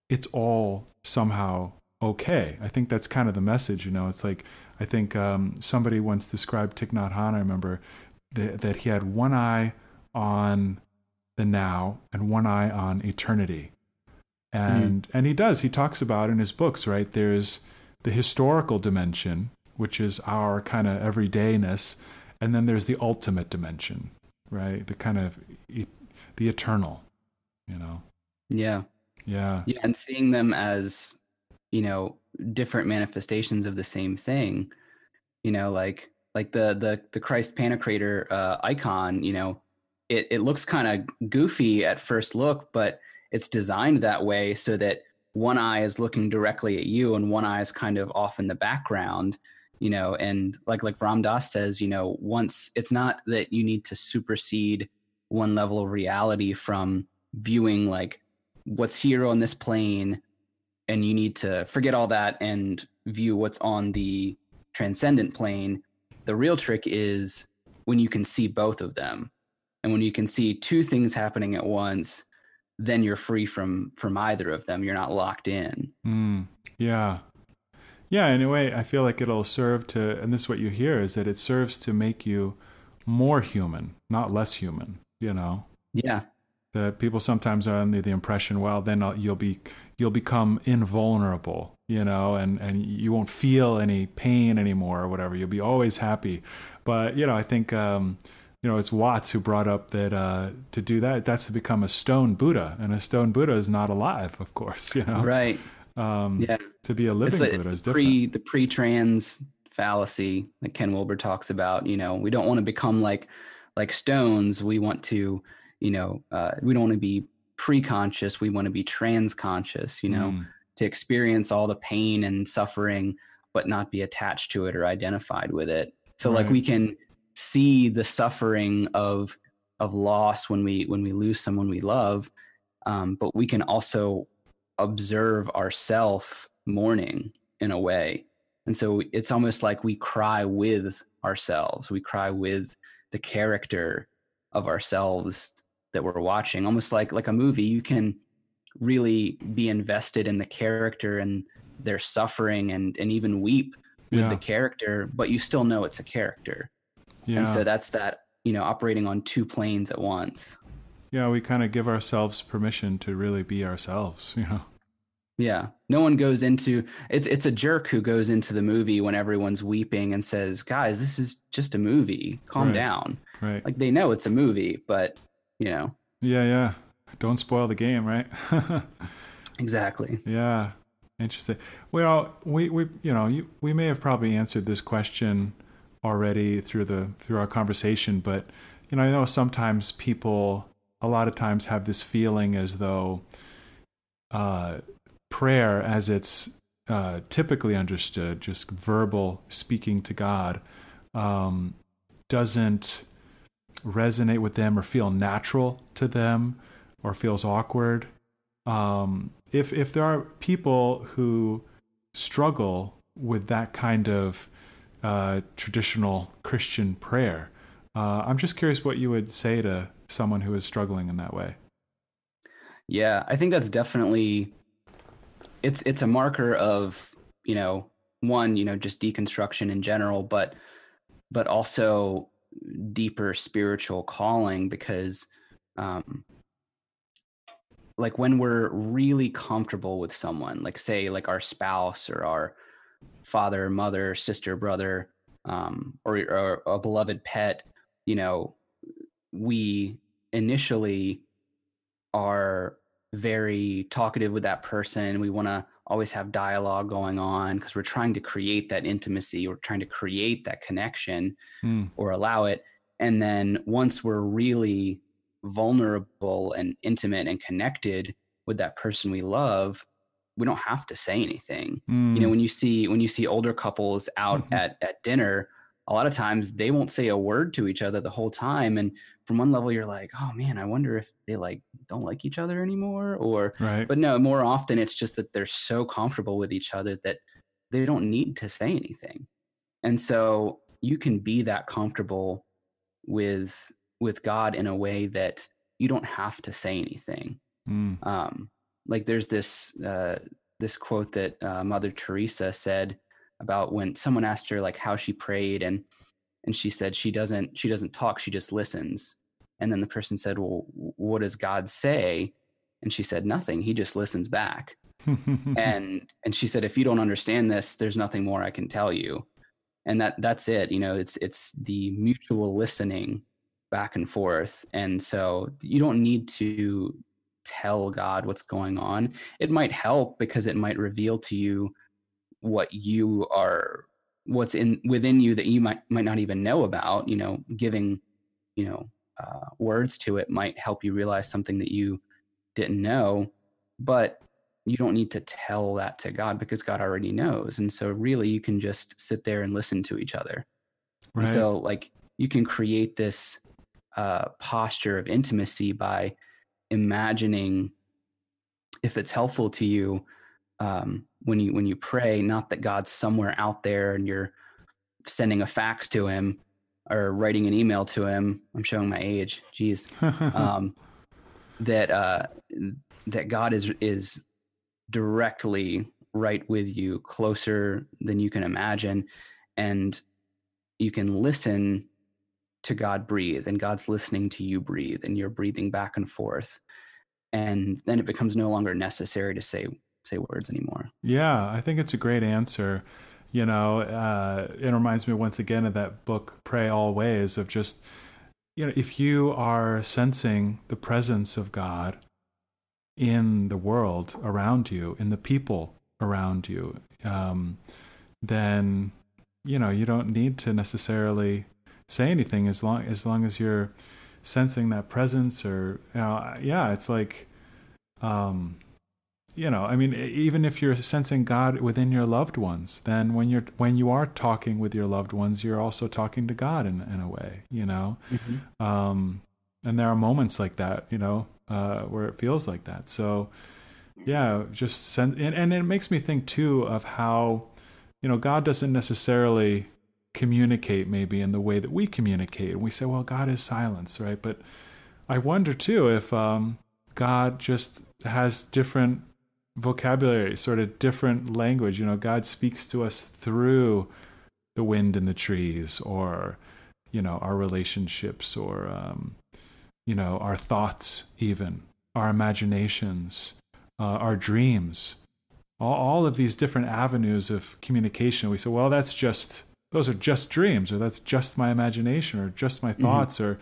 it's all somehow okay. I think that's kind of the message, you know. It's like, I think somebody once described Thich Nhat Hanh, I remember, that he had one eye on the now and one eye on eternity. And he talks about in his books, right? There's the historical dimension, which is our kind of everydayness, and then there's the ultimate dimension, right? The kind of the eternal, you know? Yeah. And seeing them as, you know, different manifestations of the same thing, you know, like the Christ Pantocrator icon, you know, it looks kind of goofy at first look, but it's designed that way so that one eye is looking directly at you and one eye is kind of off in the background, you know. And like Ram Dass says, you know, once, it's not that you need to supersede one level of reality from viewing like what's here on this plane, and you need to forget all that and view what's on the transcendent plane. The real trick is when you can see both of them. And when you can see two things happening at once, then you're free from either of them. You're not locked in. Yeah. Yeah, in a way, I feel like it'll serve to, and this is what you hear, is that it serves to make you more human, not less human, you know? Yeah. That people sometimes are under the impression, well, then you'll become invulnerable, you know, and you won't feel any pain anymore or whatever. You'll be always happy. But, you know, I think, it's Watts who brought up that to do that, that's to become a stone Buddha. And a stone Buddha is not alive, of course, you know? Right. Yeah. To be a living Buddha is different. The pre-trans fallacy that Ken Wilber talks about. You know, we don't want to become like stones. We want to, we don't want to be pre-conscious. We want to be trans-conscious, to experience all the pain and suffering, but not be attached to it or identified with it. So like we can see the suffering of loss when we lose someone we love, but we can also observe ourself mourning in a way. And so it's almost like we cry with ourselves. We cry with the character of ourselves that we're watching, almost like a movie. You can really be invested in the character and their suffering and even weep with the character, but you still know it's a character. Yeah. And so that's that, operating on two planes at once. Yeah, we kind of give ourselves permission to really be ourselves, Yeah. No one goes into it's a jerk who goes into the movie when everyone's weeping and says, guys, this is just a movie. Calm down. Right. Like they know it's a movie, but Yeah. Don't spoil the game, right? Exactly. Yeah. Interesting. Well, we may have probably answered this question already through our conversation, but I know sometimes people a lot of times have this feeling as though prayer, as it's typically understood, just verbal speaking to God, doesn't resonate with them or feel natural to them or feels awkward. If there are people who struggle with that kind of traditional Christian prayer, I'm just curious what you would say to someone who is struggling in that way. Yeah, I think that's definitely it's a marker of, one, just deconstruction in general, but also deeper spiritual calling, because like when we're really comfortable with someone, like say like our spouse or our father, mother, sister, brother, or a beloved pet, we initially are very talkative with that person. We want to always have dialogue going on because we're trying to create that intimacy. We're trying to create that connection or allow it. And then once we're really vulnerable and intimate and connected with that person we love, we don't have to say anything. When you see older couples out at dinner, a lot of times they won't say a word to each other the whole time. And from one level, you're like, oh man, I wonder if they don't like each other anymore, but no, more often it's just that they're so comfortable with each other that they don't need to say anything. And so you can be that comfortable with God in a way that you don't have to say anything. Like there's this quote that Mother Teresa said about when someone asked her like how she prayed, and she said she doesn't talk, she just listens. And then the person said, well, what does God say? And she said, nothing, he just listens back. and she said, if you don't understand this, there's nothing more I can tell you. And that's it. It's the mutual listening back and forth. And so you don't need to tell God what's going on. It might help because it might reveal to you what's within you that you might not even know about. Giving words to it might help you realize something that you didn't know, but you don't need to tell that to God because God already knows. And so really you can just sit there and listen to each other. Right. And so like you can create this posture of intimacy by imagining, if it's helpful to you, when you pray, not that God's somewhere out there and you're sending a fax to him, or writing an email to him. I'm showing my age. Jeez. Um, that that God is directly right with you, closer than you can imagine, and you can listen to God breathe, and God's listening to you breathe, and you're breathing back and forth, and then it becomes no longer necessary to say words anymore. Yeah, I think it's a great answer. It reminds me once again of that book, Pray Always, of just, if you are sensing the presence of God in the world around you, in the people around you, then, you don't need to necessarily say anything as long as you're sensing that presence, or, yeah, it's like, I mean, even if you're sensing God within your loved ones, then when you are talking with your loved ones, you're also talking to God in a way, Mm-hmm. And there are moments like that, where it feels like that. So yeah, and it makes me think too of how, God doesn't necessarily communicate maybe in the way that we communicate. And we say, well, God is silence, right? But I wonder too if God just has different vocabulary, sort of different language. God speaks to us through the wind in the trees, or, our relationships, or, our thoughts, even our imaginations, our dreams, all of these different avenues of communication. We say, well, those are just dreams, or that's just my imagination, or just my thoughts, Mm-hmm. or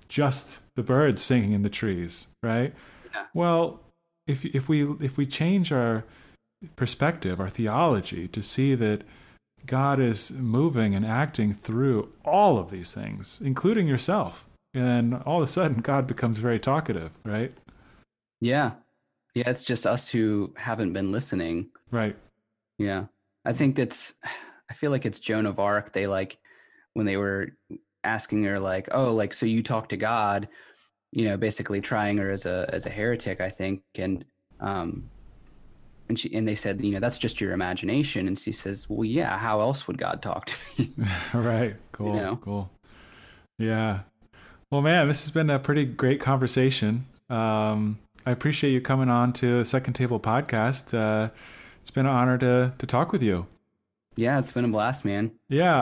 just the birds singing in the trees, right? Yeah. Well, if we change our perspective, our theology, to see that God is moving and acting through all of these things, including yourself, and all of a sudden God becomes very talkative, right? Yeah. Yeah. It's just us who haven't been listening. Right. Yeah. I feel like it's Joan of Arc. They when they were asking her oh, so you talk to God, basically trying her as a heretic, I think. Um, and they said, that's just your imagination. And she says, well, yeah, how else would God talk to me? Right. you Cool. know? Cool. Yeah. Well, man, this has been a pretty great conversation. I appreciate you coming on to Second Table Podcast. It's been an honor to talk with you. Yeah, it's been a blast, man. Yeah,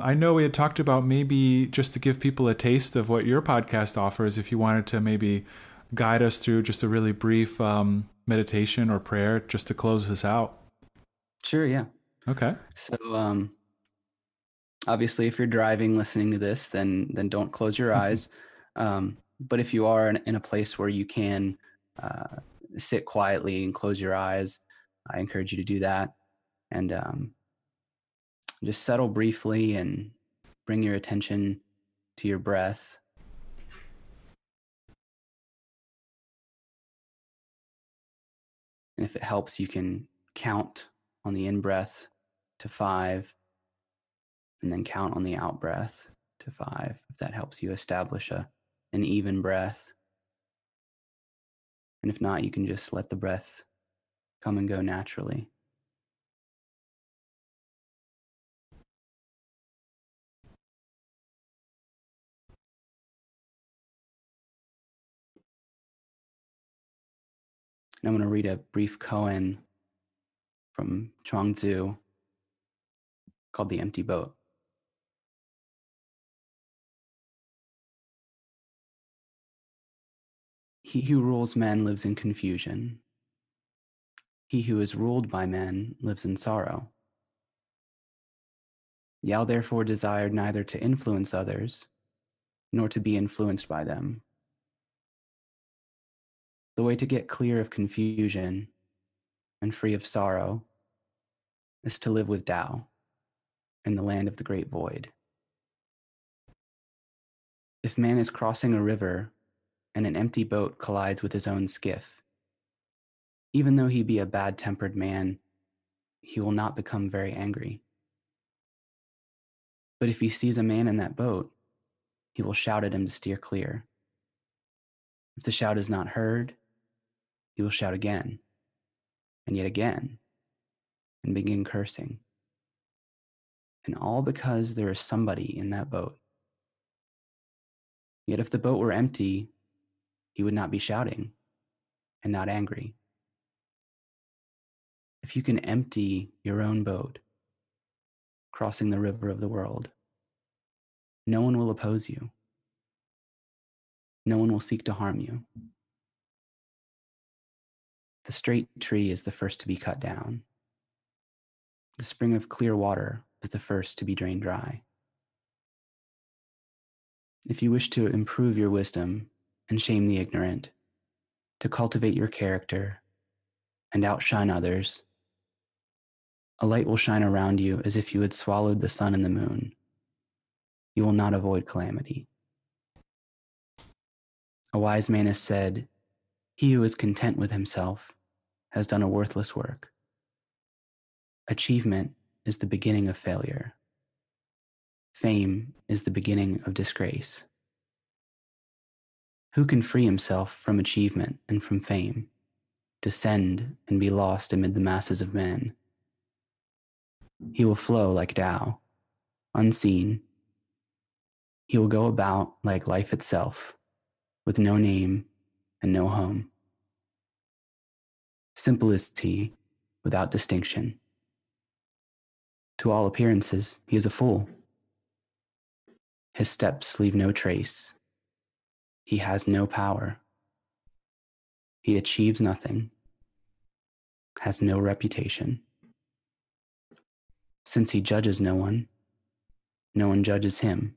I know we had talked about maybe just to give people a taste of what your podcast offers, if you wanted to maybe guide us through just a really brief meditation or prayer just to close this out. Sure, yeah. Okay. So, obviously, if you're driving, listening to this, then don't close your eyes. But if you are in a place where you can uh, sit quietly and close your eyes, I encourage you to do that, and just settle briefly and bring your attention to your breath. And if it helps, you can count on the in-breath to 5, and then count on the out-breath to 5, if that helps you establish an even breath. And if not, you can just let the breath come and go naturally. And I'm going to read a brief koan from Chuang-Tzu called The Empty Boat. He who rules men lives in confusion. He who is ruled by men lives in sorrow. Yao therefore desired neither to influence others, nor to be influenced by them. The way to get clear of confusion and free of sorrow is to live with Tao in the land of the great void. If man is crossing a river and an empty boat collides with his own skiff, even though he be a bad-tempered man, he will not become very angry. But if he sees a man in that boat, he will shout at him to steer clear. If the shout is not heard, he will shout again, and yet again, and begin cursing. And all because there is somebody in that boat. Yet if the boat were empty, he would not be shouting and not angry. If you can empty your own boat, crossing the river of the world, no one will oppose you. No one will seek to harm you. The straight tree is the first to be cut down. The spring of clear water is the first to be drained dry. If you wish to improve your wisdom and shame the ignorant, to cultivate your character and outshine others, a light will shine around you as if you had swallowed the sun and the moon. You will not avoid calamity. A wise man has said, "He who is content with himself has done a worthless work." Achievement is the beginning of failure. Fame is the beginning of disgrace. Who can free himself from achievement and from fame, descend and be lost amid the masses of men? He will flow like Tao, unseen. He will go about like life itself, with no name and no home. Simple is he, without distinction. To all appearances, he is a fool. His steps leave no trace. He has no power. He achieves nothing, has no reputation. Since he judges no one judges him.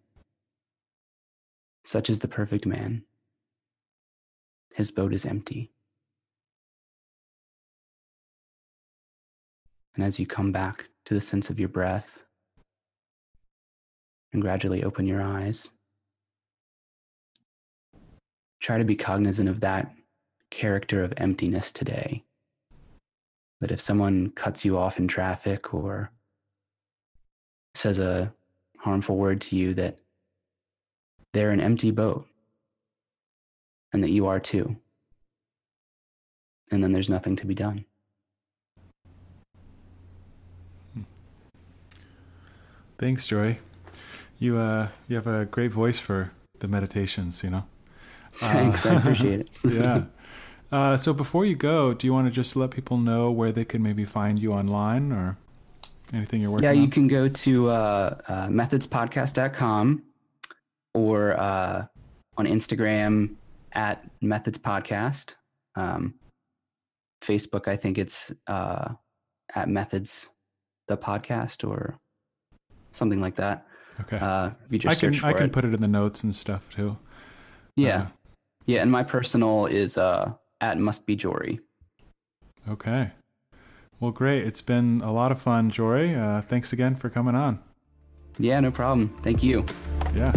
Such is the perfect man. His boat is empty. And as you come back to the sense of your breath and gradually open your eyes, try to be cognizant of that character of emptiness today. That if someone cuts you off in traffic or says a harmful word to you, that they're an empty boat and that you are too. And then there's nothing to be done. Thanks, Jory. You have a great voice for the meditations, you know. Thanks, I appreciate it. Yeah. So before you go, do you want to just let people know where they can maybe find you online or anything you're working on? Yeah, you can go to methodspodcast.com or on Instagram at methodspodcast. Facebook, I think it's at methods the podcast or something like that. Okay. If you just search for I can it. put it in the notes and stuff too. Yeah. Yeah, and my personal is at mustbejory. Okay. Well, great. It's been a lot of fun, Jory. Thanks again for coming on. Yeah, no problem. Thank you. Yeah.